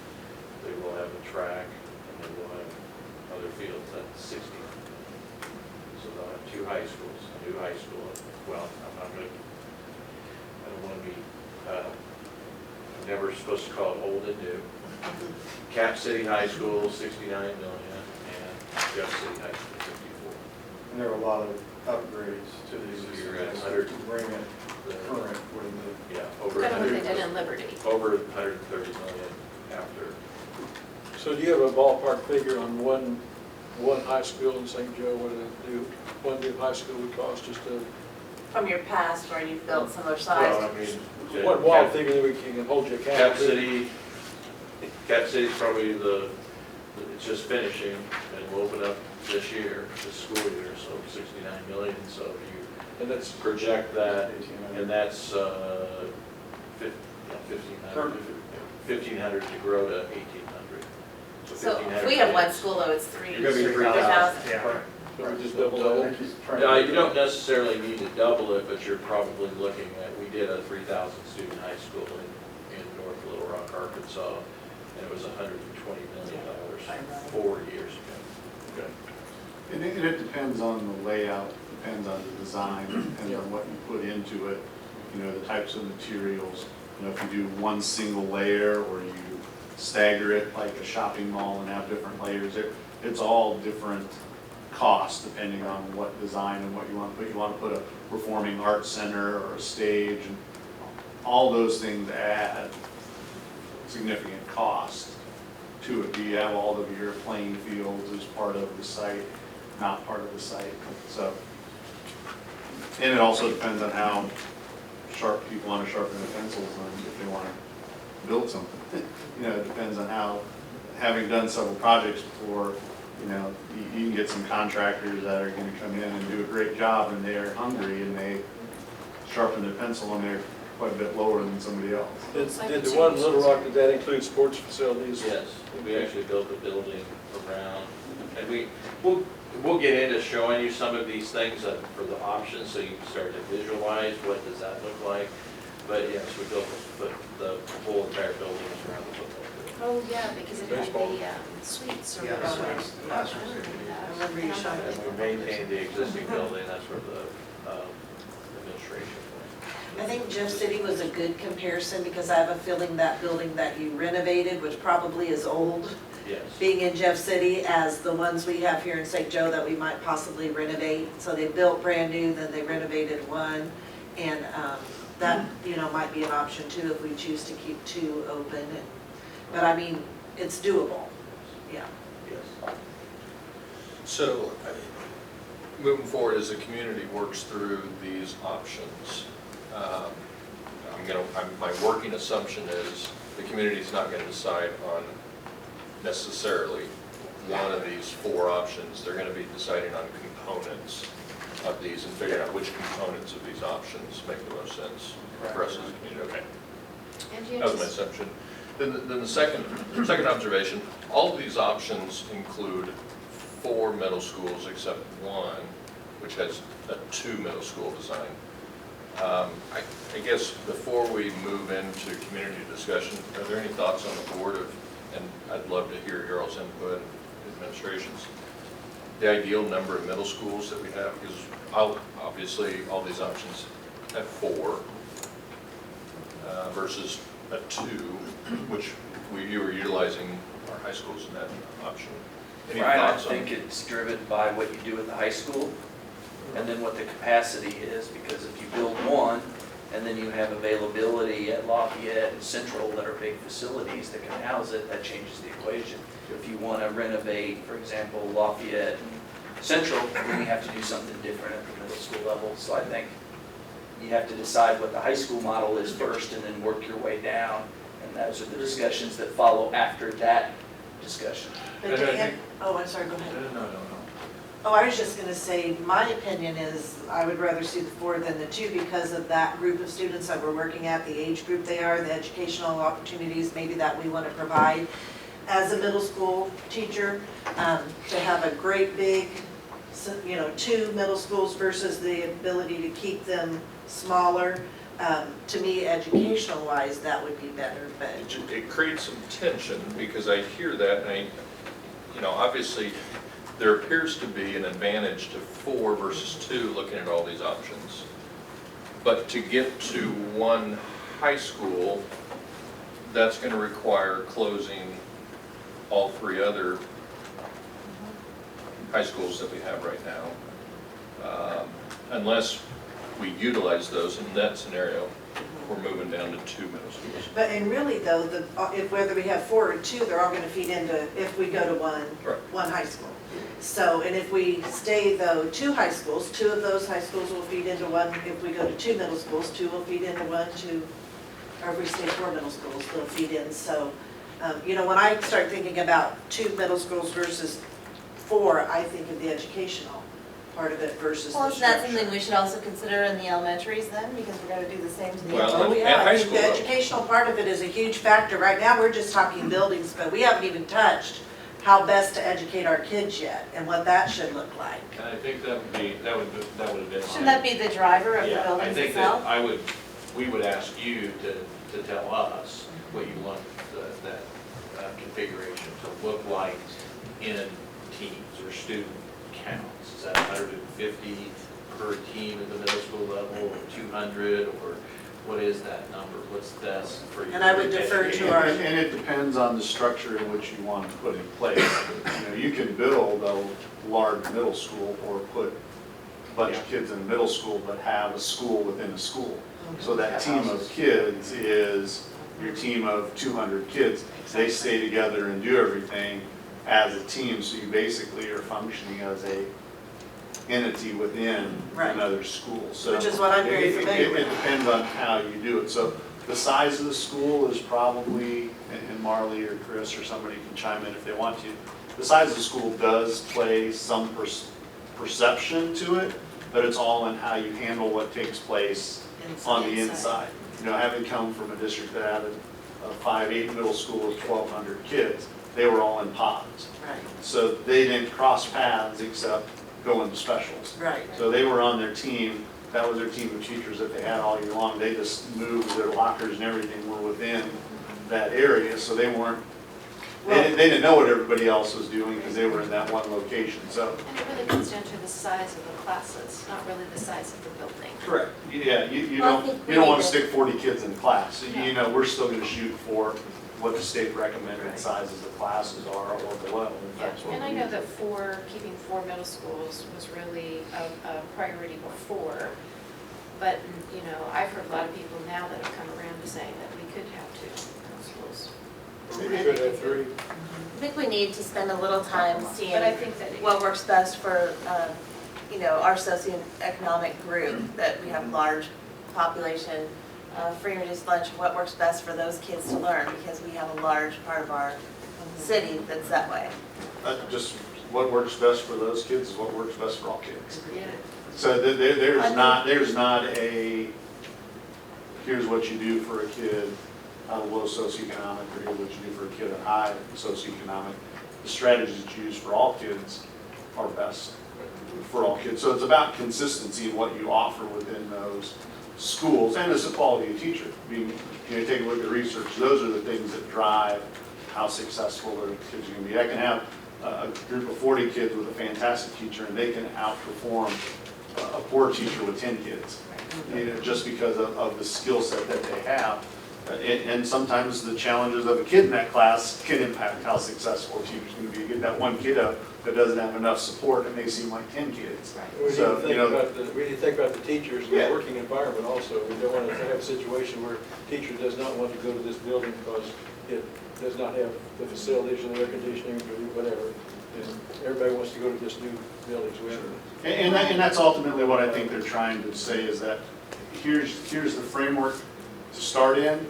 S10: They will have a track and they will have other fields at 60. So they'll have 2 high schools, a new high school. Well, I don't want to be, I'm never supposed to call it old and new. Cap City High School, 69 million, and Jeff City High School, 54.
S9: And there are a lot of upgrades to these.
S10: So you're at
S9: to
S10: 100.
S9: bring it current with
S10: Yeah, over
S5: Kind of what they
S10: 100,
S5: did in Liberty.
S10: over 130 million after.
S4: So do you have a ballpark figure on one high school in St. Joe, what one new high school would cost, just to,
S8: From your past where you've built similar
S10: Well,
S8: size.
S10: I mean,
S4: what wild figure that we can hold you accountable to?
S10: Cap City's probably it's just finishing, and will open up this year, this school year, so 69 million, so if you
S4: And that's,
S10: project that,
S9: 1,800.
S10: and that's 1,500 to grow to 1,800.
S8: So if we have one school though, it's
S10: You're gonna be
S8: 3,000.
S7: Yeah.
S4: so we just double
S9: I
S4: that.
S9: think he's trying to-
S10: You don't necessarily need to double it, but you're probably looking at, we did a 3,000 student high school in North Little Rock, Arkansas, and it was $120 million 4 years ago.
S4: Okay.
S6: And it depends on the layout, depends on the design, depends on what you put into it, the types of materials. If you do one single layer or you stagger it like a shopping mall and have different layers, it's all different costs depending on what design and what you want to put. You want to put a performing arts center or a stage, and all those things add significant cost to it. Do you have all of your playing fields as part of the site, not part of the site? So, and it also depends on how sharp people want to sharpen their pencils and if they want to build something. You know, it depends on how, having done several projects before, you know, you can get some contractors that are gonna come in and do a great job and they're hungry and they sharpen their pencil and they're quite a bit lower than somebody else.
S4: Did the one in Little Rock, did that include sports facilities?
S10: Yes, we actually built a building around, and we'll get into showing you some of these things for the options, so you can start to visualize what does that look like. But yes, we built the whole entire building is around the football field.
S5: Oh, yeah, because it had
S4: Baseball.
S5: the suites or
S2: Yeah, the
S5: whatever.
S2: suites. I remember you showing
S10: And we maintained the existing building, that's where the administration went.
S2: I think Jeff City was a good comparison because I have a feeling that building that you renovated, which probably is old,
S10: Yes.
S2: being in Jeff City, as the ones we have here in St. Joe that we might possibly renovate. So they built brand new, then they renovated one, and that, you know, might be an option too if we choose to keep two open. But I mean, it's doable, yeah.
S10: Yes.
S3: So, moving forward, as the community works through these options, my working assumption is the community's not gonna decide on necessarily one of these four options. They're gonna be deciding on components of these and figuring out which components of these options make the most sense for us as a community. Okay,
S5: And you
S3: that was my
S5: just-
S3: assumption. Then the second observation, all of these options include 4 middle schools except one, which has a 2 middle school design. I guess before we move into community discussion, are there any thoughts on the board of, and I'd love to hear your all's input, administrations, the ideal number of middle schools that we have? Because obviously all these options have 4 versus a 2, which you were utilizing our high schools in that option. Any
S1: Brian, I
S3: thoughts on?
S1: think it's driven by what you do at the high school and then what the capacity is, because if you build one and then you have availability at Lafayette and Central that are big facilities that can house it, that changes the equation. If you want to renovate, for example, Lafayette and Central, then you have to do something different at the middle school level. So I think you have to decide what the high school model is first and then work your way down. And those are the discussions that follow after that discussion.
S2: But oh, I'm sorry, go ahead.
S10: No.
S2: Oh, I was just gonna say, my opinion is I would rather see the 4 than the 2 because of that group of students that we're working at, the age group they are, the educational opportunities maybe that we want to provide as a middle school teacher, to have a great big, 2 middle schools versus the ability to keep them smaller. To me, educational wise, that would be better, but.
S3: It creates some tension because I hear that and obviously there appears to be an advantage to 4 versus 2 looking at all these options. But to get to one high school, that's going to require closing all 3 other high schools that we have right now. Unless we utilize those, in that scenario, we're moving down to 2 middle schools.
S2: But, and really though, if whether we have 4 or 2, they're all gonna feed into, if we go to
S3: Right.
S2: one high school. So, and if we stay though, 2 high schools, 2 of those high schools will feed into one. If we go to 2 middle schools, 2 will feed into one, 2, or if we stay 4 middle schools, they'll feed in. So, when I start thinking about 2 middle schools versus 4, I think of the educational part of it versus
S8: Well,
S2: the
S8: is that
S2: structure.
S8: something we should also consider in the elementaries then, because we're gonna do the same to the
S3: Well,
S2: Oh,
S8: elementary?
S2: yeah,
S3: and high
S2: I think the
S3: school.
S2: educational part of it is a huge factor. Right now, we're just talking buildings, but we haven't even touched how best to educate our kids yet and what that should look like.
S10: And I think that would have been.
S8: Shouldn't that be the driver of the
S10: Yeah, I
S8: buildings
S10: think that
S8: itself?
S10: we would ask you to tell us what you want that configuration to look like in teams or student counts. Is that 150 per team at the middle school level, or 200, or what is that number? What's best for you?
S2: And I would defer to our-
S6: And it depends on the structure in which you want to put in place. You can build a large middle school or put a bunch of kids in middle school, but have a school within a school. So that team of kids is your team of 200 kids. They stay together and do everything as a team, so you basically are functioning as a entity within
S2: Right.
S6: another school. So
S2: Which is what I'm very familiar with.
S6: It depends on how you do it. So the size of the school is probably, and Marley or Chris or somebody can chime in if they want to, the size of the school does play some perception to it, but it's all in how you handle what takes place on the inside. You know, having come from a district that had a 5-8 middle school with 1,200 kids, they were all in pods.
S2: Right,
S6: So they didn't cross paths except go into specials.
S2: right.
S6: So they were on their team, that was their team of teachers that they had all year long. They just moved, their lockers and everything were within that area, so they weren't, they didn't know what everybody else was doing because they were in that one location, so.
S5: And it really comes down to the size of the classes, not really the size of the building.
S6: Correct. Yeah, you
S8: Well, I
S6: don't,
S8: think we
S6: you don't want
S8: need
S6: to
S8: to-
S6: stick 40 kids in class. You know, we're still going to shoot for what the state recommended
S5: Right.
S6: sizes of classes are or below, if
S5: Yeah,
S6: that's what
S5: and I
S6: we
S5: know
S6: need.
S5: that keeping 4 middle schools was really a priority before, but, you know, I've heard a lot of people now that have come around to saying that we could have 2 middle schools.
S4: We could have 3.
S8: I think we need to spend a little time seeing
S5: But I think that,
S8: what works best for, you know, our socioeconomic group, that we have large population, free and reduced lunch, what works best for those kids to learn, because we have a large part of our city that's that way.
S6: Just what works best for those kids is what works best for all kids.
S5: yeah,
S6: So there's not a, here's what you do for a kid out of low socioeconomic, or here's what you do for a kid at high socioeconomic. The strategies that you use for all kids are best for all kids. So it's about consistency in what you offer within those schools, and it's the quality of teacher. I mean, you know, take a look at research, those are the things that drive how successful their kids are gonna be. I can have a group of 40 kids with a fantastic teacher, and they can outperform a poor teacher with 10 kids, you know, just because of the skill set that they have. And sometimes the challenges of a kid in that class can impact how successful a teacher's gonna be. You get that one kid up that doesn't have enough support, it may seem like 10 kids.
S4: We need
S6: So,
S4: to
S6: you
S4: think
S6: know,
S4: about the teachers and
S6: Yeah.
S4: the working environment also. We don't want to have a situation where a teacher does not want to go to this building because it does not have the facilities and the air conditioning or whatever. And everybody wants to go to this new building, so we have to.
S6: And that's ultimately what I think they're trying to say, is that here's the framework to start in,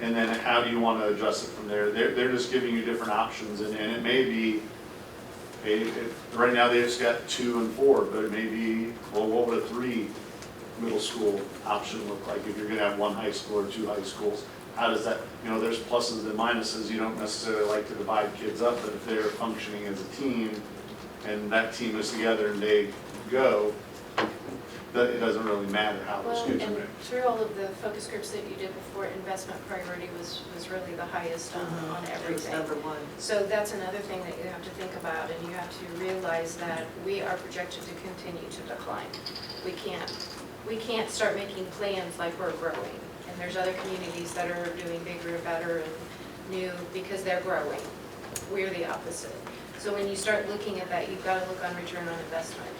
S6: and then how do you want to adjust it from there? They're just giving you different options, and it may be, right now they just got 2 and 4, but it may be, well, what would a 3 middle school option look like if you're going to have 1 high school or 2 high schools? How does that, you know, there's pluses and minuses. You don't necessarily like to divide kids up, but if they're functioning as a team and that team is together and they go, that it doesn't really matter how those
S5: well,
S6: kids are
S5: and
S6: mixed.
S5: through all of the focus groups that you did before, investment priority was really the highest on
S2: It was
S5: everything.
S2: number 1.
S5: So that's another thing that you have to think about, and you have to realize that we are projected to continue to decline. We can't start making plans like we're growing. And there's other communities that are doing bigger, better, and new because they're growing. We're the opposite. So when you start looking at that, you've got to look on return on investment.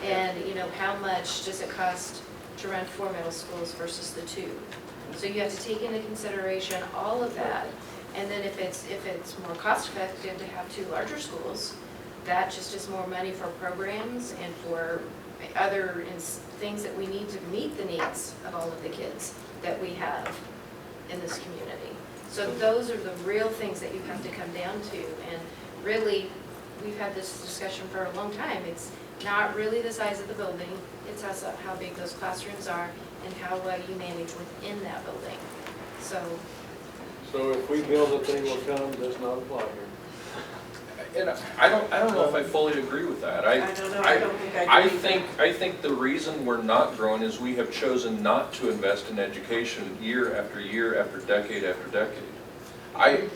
S5: And, you know, how much does it cost to run 4 middle schools versus the 2? So you have to take into consideration all of that. And then if it's more cost effective to have 2 larger schools, that just is more money for programs and for other things that we need to meet the needs of all of the kids that we have in this community. So those are the real things that you have to come down to. And really, we've had this discussion for a long time. It's not really the size of the building, it's how big those classrooms are and how well you manage within that building. So,
S4: So if we build a thing will come, does not apply here.
S3: And I don't know if I fully agree with that.
S2: I don't know, I don't think I do.
S3: I think the reason we're not growing is we have chosen not to invest in education year after year after decade after decade.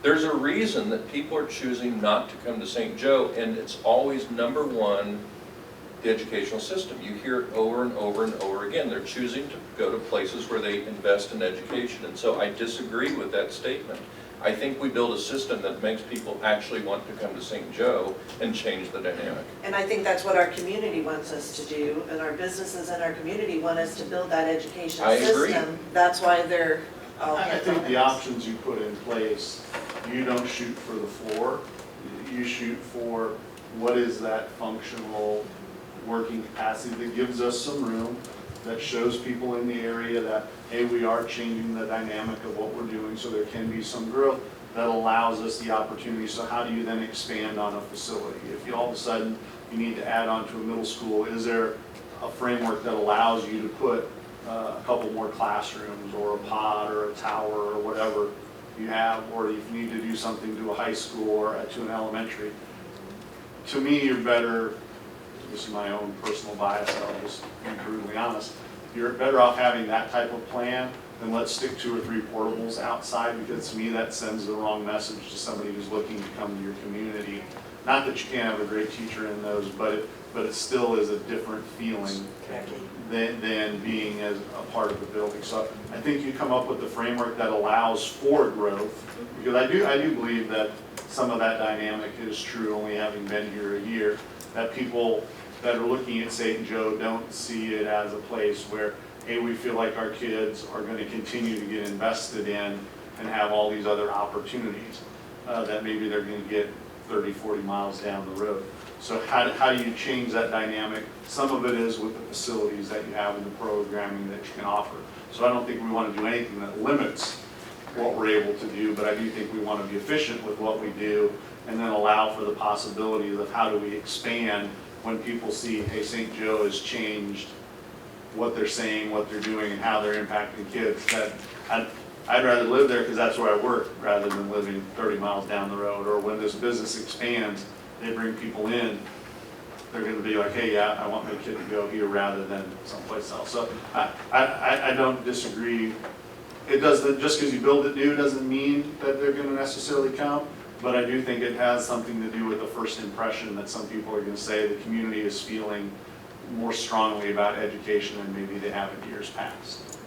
S3: There's a reason that people are choosing not to come to St. Joe, and it's always number one, the educational system. You hear it over and over and over again. They're choosing to go to places where they invest in education, and so I disagree with that statement. I think we build a system that makes people actually want to come to St. Joe and change the dynamic.
S2: And I think that's what our community wants us to do, and our businesses in our community want us to build that education
S3: I agree.
S2: system. That's why they're all
S6: I
S2: hands on
S6: think the
S2: deck.
S6: options you put in place, you don't shoot for the floor, you shoot for what is that functional working capacity that gives us some room, that shows people in the area that, hey, we are changing the dynamic of what we're doing, so there can be some growth that allows us the opportunity. So how do you then expand on a facility? If you all of a sudden, you need to add on to a middle school, is there a framework that allows you to put a couple more classrooms, or a pod, or a tower, or whatever you have, or if you need to do something to a high school or to an elementary? To me, you're better, this is my own personal bias, I'll just be brutally honest, you're better off having that type of plan than let's stick 2 or 3 portables outside, because to me, that sends the wrong message to somebody who's looking to come to your community. Not that you can't have a great teacher in those, but it still is a different feeling than being as a part of the building. So I think you come up with the framework that allows for growth, because I do believe that some of that dynamic is true, only having been here a year, that people that are looking at St. Joe don't see it as a place where, hey, we feel like our kids are going to continue to get invested in and have all these other opportunities that maybe they're going to get 30, 40 miles down the road. So how do you change that dynamic? Some of it is with the facilities that you have and the programming that you can offer. So I don't think we want to do anything that limits what we're able to do, but I do think we want to be efficient with what we do, and then allow for the possibilities of how do we expand when people see, hey, St. Joe has changed what they're saying, what they're doing, and how they're impacting kids. That I'd rather live there because that's where I work, rather than living 30 miles down the road. Or when this business expands, they bring people in, they're going to be like, hey, yeah, I want my kid to go here rather than someplace else. So I don't disagree. It doesn't, just because you build it new doesn't mean that they're going to necessarily come, but I do think it has something to do with the first impression that some people are going to say the community is feeling more strongly about education than maybe they have in years past.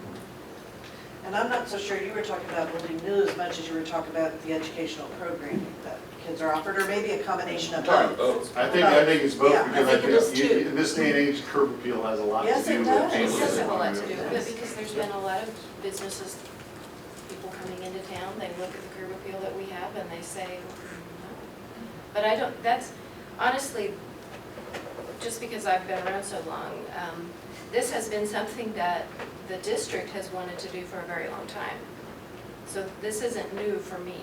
S2: And I'm not so sure you were talking about building new as much as you were talking about the educational programming that kids are offered, or maybe a combination of both.
S6: I think it's both,
S2: Yeah, I
S6: because
S2: think it is too.
S6: in this day and age, curb appeal has a lot to do
S2: Yes,
S6: with
S2: it
S6: it.
S2: does.
S5: It
S2: Yes,
S5: does have a lot to do with it, because there's been a lot of businesses, people coming into town, they look at the curb appeal that we have and they say, no. But I don't, that's, honestly, just because I've been around so long, this has been something that the district has wanted to do for a very long time. So this isn't new for me.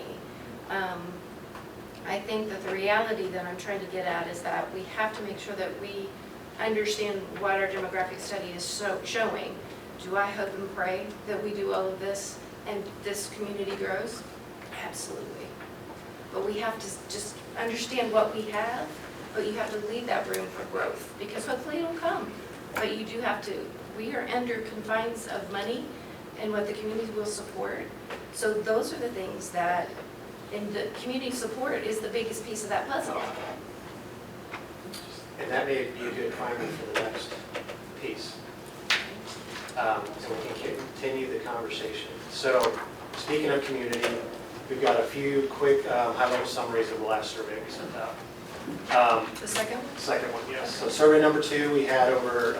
S5: I think that the reality that I'm trying to get at is that we have to make sure that we understand what our demographic study is showing. Do I hope and pray that we do all of this and this community grows? Absolutely. But we have to just understand what we have, but you have to leave that room for growth, because hopefully it'll come. But you do have to, we are under confines of money and what the community will support. So those are the things that, and the community support is the biggest piece of that puzzle.
S7: And that may be a good finding for the next piece. And we can continue the conversation. So, speaking of community, we've got a few quick high-level summaries of the last survey we sent out.
S5: The second one?
S7: Second one, yes. So survey number 2, we had over,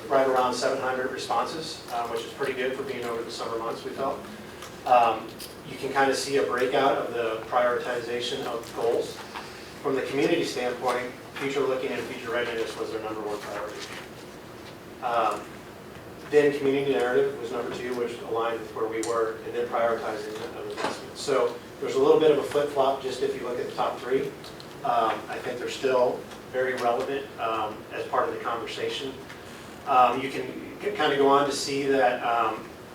S7: right around 700 responses, which is pretty good for being over the summer months, we felt. You can kind of see a breakout of the prioritization of goals. From the community standpoint, future looking and future readiness was their number 1 priority. Then community narrative was number 2, which aligned with where we were, and then prioritizing of investment. So there's a little bit of a flip-flop just if you look at the top 3. I think they're still very relevant as part of the conversation. You can kind of go on to see that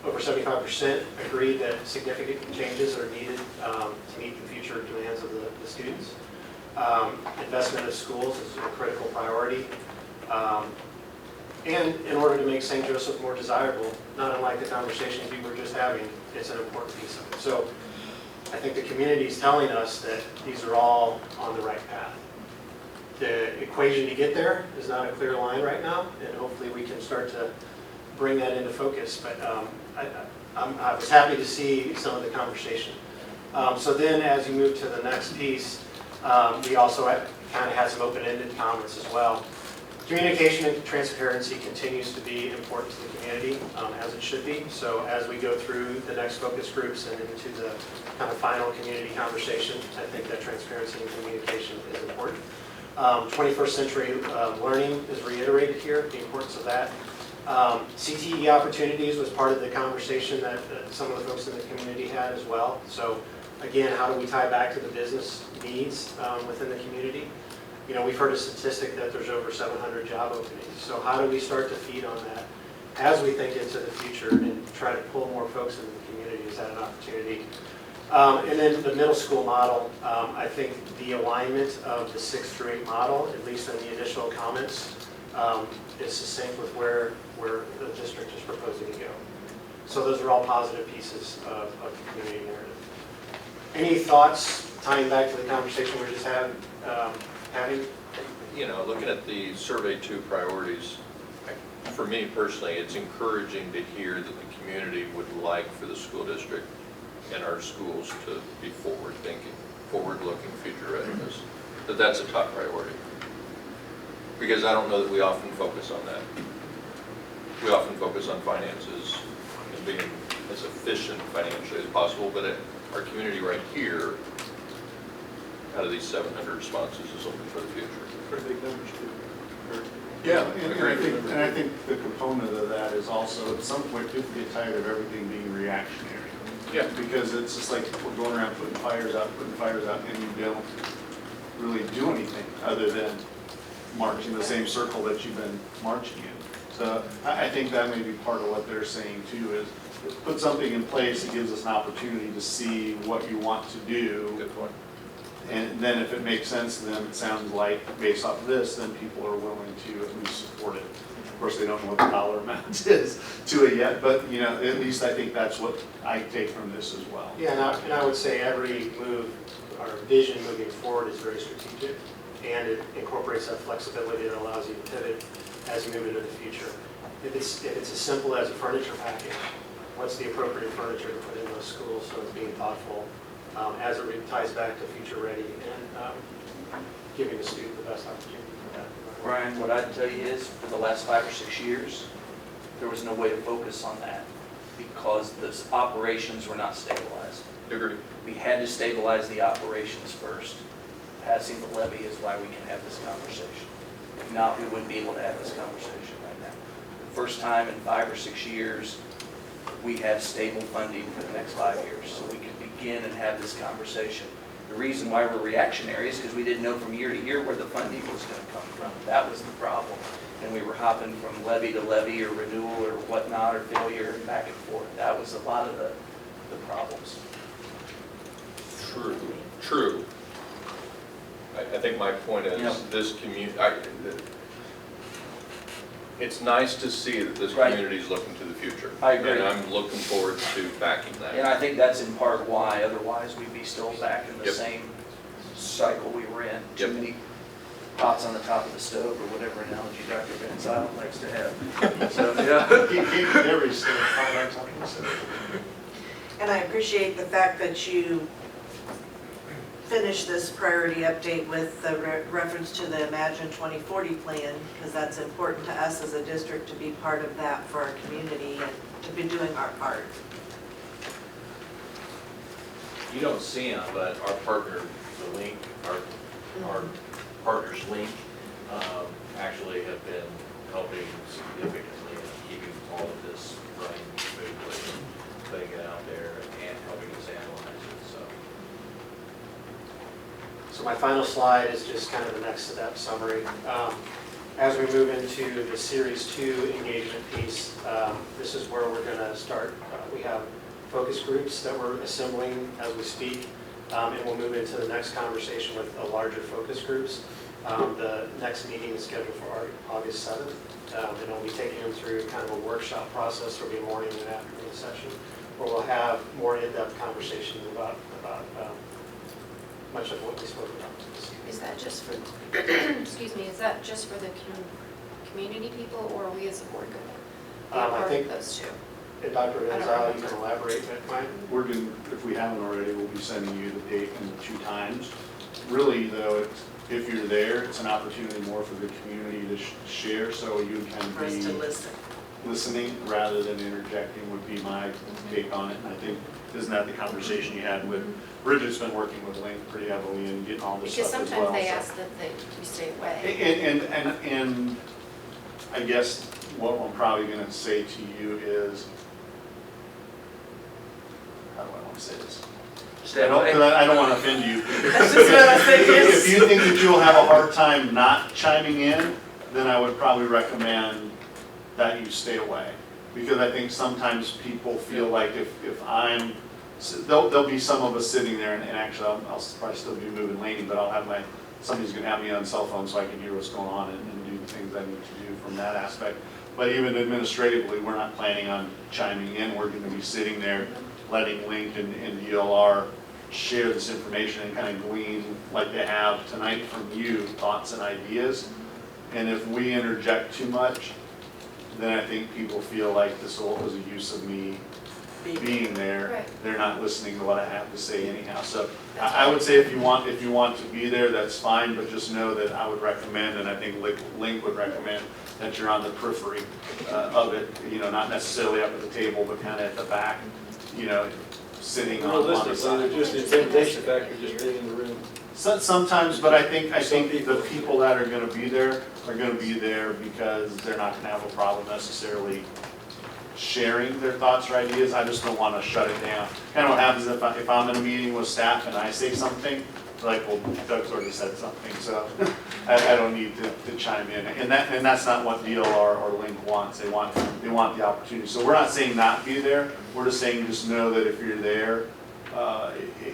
S7: over 75% agree that significant changes are needed to meet the future demands of the students. Investment in schools is a critical priority. And in order to make St. Joseph more desirable, not unlike the conversations we were just having, it's an important piece of it. So I think the community is telling us that these are all on the right path. The equation to get there is not a clear line right now, and hopefully we can start to bring that into focus. But I was happy to see some of the conversation. So then as you move to the next piece, we also kind of had some open-ended comments as well. Communication and transparency continues to be important to the community, as it should be. So as we go through the next focus groups and into the kind of final community conversation, I think that transparency and communication is important. 21st century learning is reiterated here, the importance of that. CTE opportunities was part of the conversation that some of the folks in the community had as well. So again, how do we tie back to the business needs within the community? You know, we've heard a statistic that there's over 700 job openings. So how do we start to feed on that as we think into the future and try to pull more folks into the community? Is that an opportunity? And then the middle school model, I think the alignment of the 6th through 8 model, at least in the initial comments, is succinct with where the district is proposing to go. So those are all positive pieces of the community narrative. Any thoughts tying back to the conversation we just had, having?
S3: You know, looking at the survey 2 priorities, for me personally, it's encouraging to hear that the community would like for the school district and our schools to be forward-thinking, forward-looking, future readiness, that's a top priority. Because I don't know that we often focus on that. We often focus on finances and being as efficient financially as possible, but our community right here, out of these 700 responses, is looking for the future.
S4: Pretty big numbers too.
S6: Yeah, and I think the component of that is also, at some point, people get tired of everything being reactionary.
S3: Yeah.
S6: Because it's just like we're going around putting fires out, and you don't really do anything other than march in the same circle that you've been marching in. So I think that may be part of what they're saying too, is put something in place that gives us an opportunity to see what you want to do.
S3: Good point.
S6: And then if it makes sense to them, it sounds like based off of this, then people are willing to at least support it. Of course, they don't know what the dollar amount is to it yet, but you know, at least I think that's what I take from this as well.
S7: Yeah, and I would say every move, our vision moving forward is very strategic, and it incorporates that flexibility that allows you to pivot as you move into the future. If it's as simple as a furniture package, what's the appropriate furniture to put in those schools so it's being thoughtful as it ties back to future ready and giving the student the best opportunity for that.
S1: Brian, what I'd tell you is, for the last 5 or 6 years, there was no way to focus on that because the operations were not stabilized.
S3: Agree.
S1: We had to stabilize the operations first. Passing the levy is why we can have this conversation. If not, we wouldn't be able to have this conversation right now. First time in 5 or 6 years, we have stable funding for the next 5 years, so we can begin and have this conversation. The reason why we're reactionary is because we didn't know from year to year where the funding was going to come from. That was the problem. And we were hopping from levy to levy or renewal or whatnot or failure and back and forth. That was a lot of the problems.
S3: True. I think my point is
S1: Yeah.
S3: this community, it's nice to see that this
S1: Right.
S3: community is looking to the future.
S1: I agree.
S3: And I'm looking forward to backing that.
S1: And I think that's in part why, otherwise we'd be still back in the
S3: Yep.
S1: same cycle we were in. Too
S3: Yep.
S1: many pots on the top of the stove, or whatever analogy Dr. Van Zyl likes to have. So, yeah.
S6: Keep every step high on top of the step.
S2: And I appreciate the fact that you finish this priority update with the reference to the Imagine 2040 plan, because that's important to us as a district to be part of that for our community and to be doing our part.
S10: You don't see them, but our partner, the Link, our partners Link, actually have been helping significantly in keeping all of this running smoothly, putting it out there and helping us analyze it, so.
S7: So my final slide is just kind of the next step summary. As we move into the Series 2 engagement piece, this is where we're going to start. We have focus groups that we're assembling as we speak, and we'll move into the next conversation with the larger focus groups. The next meeting is scheduled for August 7th, and we'll be taking them through kind of a workshop process. There'll be a morning and afternoon session where we'll have more in-depth conversations about much of what we spoke about.
S5: Is that just for, excuse me, is that just for the community people, or are we as a board going to be a
S7: I
S5: part
S7: think
S5: of those two?
S7: And Dr.
S5: I don't
S7: Gonzalez,
S5: know.
S7: you can elaborate, Mike?
S6: We're going, if we haven't already, we'll be sending you the date and the 2 times. Really, though, if you're there, it's an opportunity more for the community to share, so you can
S2: For us to
S6: be
S2: listen.
S6: listening rather than interjecting would be my take on it. And I think, isn't that the conversation you had with, Bridget's been working with Link pretty heavily and getting all this
S5: Because
S6: stuff as well.
S5: sometimes they
S6: so.
S5: ask that we stay away.
S6: And I guess what I'm probably gonna say to you is, how do I wanna say this?
S1: Stay away.
S6: I don't wanna offend you.
S2: That's just what I was thinking.
S6: If you think that you'll have a hard time not chiming in, then I would probably recommend that you stay away. Because I think sometimes people feel like if I'm, there'll be some of us sitting there, and actually I'll probably still be moving Laney, but I'll have somebody's gonna have me on cell phone so I can hear what's going on and do the things I need to do from that aspect. But even administratively, we're not planning on chiming in. We're gonna be sitting there, letting Link and DLR share this information and kind of glean, like they have tonight from you, thoughts and ideas. And if we interject too much, then I think people feel like this was a use of me being there.
S5: Right.
S6: They're not listening to what I have to say anyhow. So I would say if you want to be there, that's fine, but just know that I would recommend, and I think Link would recommend, that you're on the periphery of it, not necessarily up at the table, but kind of at the back, sitting on the
S4: Realistically,
S6: side.
S4: there's just the intimidation factor just being in the room.
S6: Sometimes, but I think
S4: Some
S6: the
S4: people.
S6: people that are gonna be there are gonna be there because they're not gonna have a problem necessarily sharing their thoughts or ideas. I just don't wanna shut it down. Kind of what happens if I'm in a meeting with staff and I say something, like, well, Doug's already said something, so I don't need to chime in. And that's not what DLR or Link wants. They want the opportunity. So we're not saying not be there. We're just saying just know that if you're there,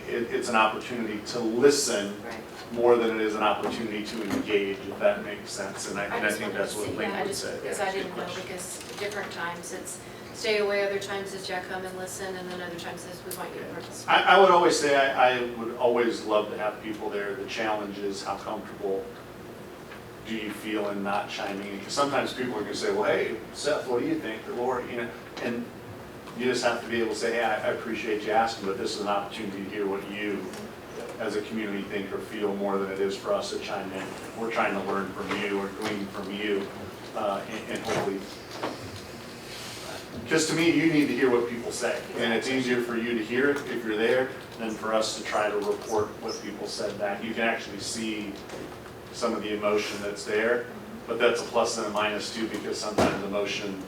S6: it's an opportunity to listen
S5: Right.
S6: more than it is an opportunity to engage, if that makes sense. And I
S5: just
S6: think
S5: wanted
S6: that's
S5: to
S6: what
S5: see-
S6: Link
S5: yeah,
S6: would say.
S5: Because I didn't know, because different times it's stay away, other times it's yeah, come and listen, and then other times it's we want you to participate.
S6: I would always say, I would always love to have people there. The challenge is how comfortable do you feel in not chiming in? Because sometimes people are gonna say, well, hey, Seth, what do you think? Or Lori, and you just have to be able to say, hey, I appreciate you asking, but this is an opportunity to hear what you, as a community, think or feel more than it is for us to chime in. We're trying to learn from you or glean from you, and hopefully, because to me, you need to hear what people say, and it's easier for you to hear it if you're there than for us to try to report what people said back. You can actually see some of the emotion that's there, but that's a plus and a minus too, because sometimes emotion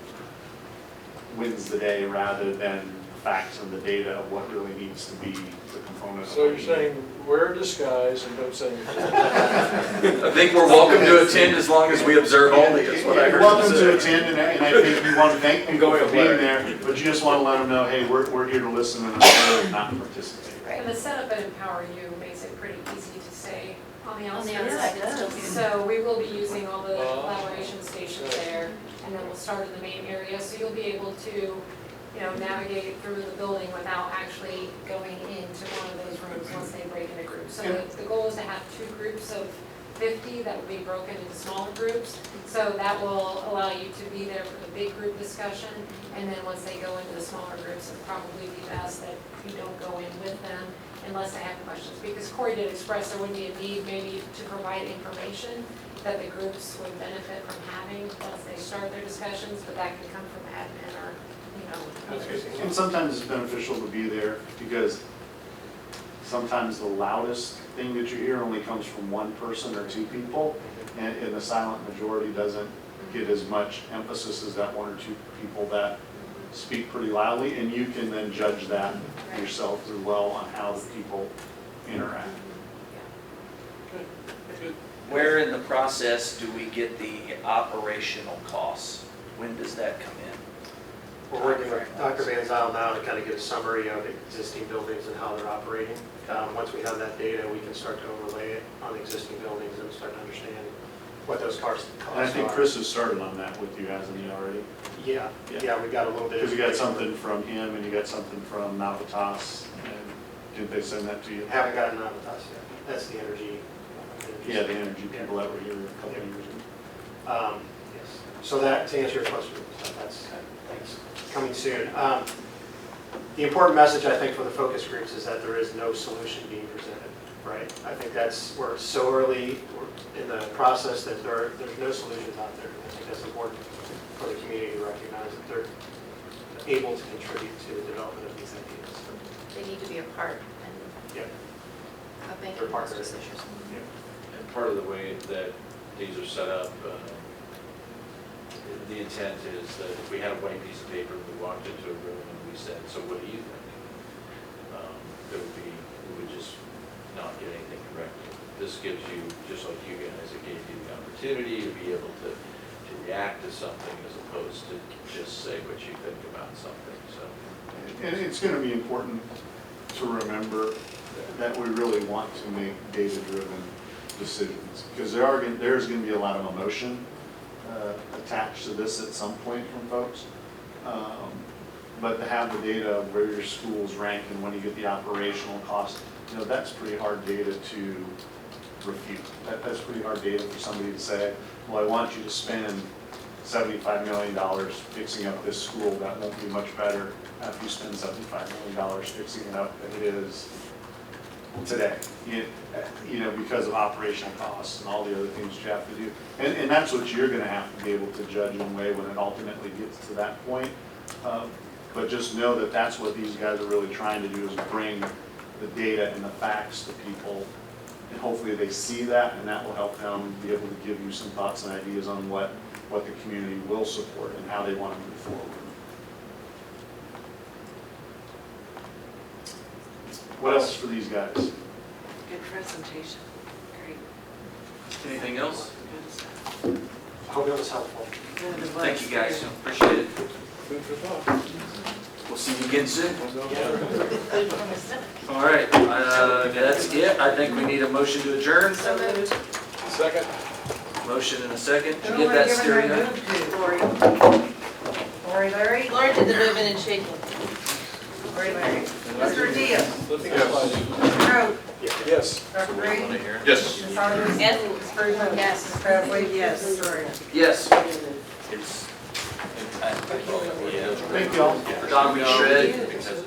S6: wins the day rather than facts and the data of what really needs to be the component of
S4: So
S6: what
S4: you're
S6: you
S4: saying, wear a disguise and don't say anything.
S1: I think we're welcome to attend as long as we observe only, is what I
S6: You're
S1: heard
S6: welcome
S1: you
S6: to
S1: say.
S6: attend, and I think we want to thank people for being there, but you just want to let them know, hey, we're here to listen and observe, not participate.
S11: And the setup at Empower You makes it pretty easy to stay on the
S5: On the
S11: outskirts.
S5: outside, it's still beautiful.
S11: So we will be using all the
S4: Oh.
S11: collaboration stations there, and then we'll start in the main area, so you'll be able to, navigate through the building without actually going into one of those rooms once they break into groups. So the goal is to have 2 groups of 50 that would be broken into smaller groups. So that will allow you to be there for the big group discussion, and then once they go into the smaller groups, it'll probably be best that you don't go in with them unless they have questions. Because Corey did express there would be a need maybe to provide information that the groups would benefit from having once they start their discussions, but that can come from admin or, others.
S6: And sometimes it's beneficial to be there, because sometimes the loudest thing that you hear only comes from one person or 2 people, and the silent majority doesn't get as much emphasis as that 1 or 2 people that speak pretty loudly, and you can then judge that yourself as well on how the people interact.
S1: Where in the process do we get the operational costs? When does that come in?
S7: We're working with Dr. Van Zyl now to kind of get a summary of existing buildings and how they're operating. Once we have that data, we can start to overlay it on existing buildings and start to understand what those costs are.
S6: And I think Chris has started on that with you, hasn't he already?
S7: Yeah, we got a little bit.
S6: Because you got something from him and you got something from Navitas, and didn't they send that to you?
S7: Haven't gotten out of us yet. That's the energy.
S6: Yeah, the energy people that were here a couple of years ago.
S7: Yes. So that, to answer your question, that's coming soon. The important message, I think, for the focus groups is that there is no solution being presented, right? I think we're so early in the process that there's no solutions out there. I think that's important for the community to recognize that they're able to contribute to the development of these ideas.
S5: They need to be a part
S7: Yeah.
S5: of making
S7: They're
S5: those
S7: partners.
S5: decisions.
S10: And part of the way that these are set up, the intent is that if we had a white piece of paper, we walked into a room and we said, so what do you think? We would just not get anything corrected. This gives you, just like you guys, it gave you the opportunity to be able to react to something as opposed to just say what you think about something, so.
S6: And it's going to be important to remember that we really want to make data-driven decisions, because there's going to be a lot of emotion attached to this at some point from folks. But to have the data of where your schools rank and when you get the operational cost, that's pretty hard data to refute. That's pretty hard data for somebody to say, well, I want you to spend $75 million fixing up this school. That won't be much better after you spend $75 million fixing it up than it is today, because of operational costs and all the other things you have to do. And that's what you're going to have to be able to judge and weigh when it ultimately gets to that point. But just know that that's what these guys are really trying to do, is bring the data and the facts to people. And hopefully they see that, and that will help them be able to give you some thoughts and ideas on what the community will support and how they want to move forward. What else for these guys?
S2: Good presentation. Great.
S1: Anything else?
S2: Good stuff.
S7: I hope it was helpful.
S2: Good advice.
S1: Thank you, guys. Appreciate it.
S4: Food for thought.
S1: We'll see you again soon.
S8: Food from the Senate.
S1: All right, that's it. I think we need a motion to adjourn.
S5: So moved.
S4: Second.
S1: Motion and a second. Did you get that stereo?
S2: Lori Larry?
S8: Laura did the moving and shaking.
S2: Lori Larry. Mr. Diaz?
S4: Lifting up lights.
S2: Rowe?
S4: Yes.
S2: Dr. Green?
S3: Yes.
S2: Ms. Harvey?
S8: Yes.
S2: Ms. Bergeron?
S5: Yes.
S2: Ms. Bradley? Yes. Mr. Ray?
S1: Yes. It's.
S6: Thank you all.
S1: Don, we shred.
S10: Because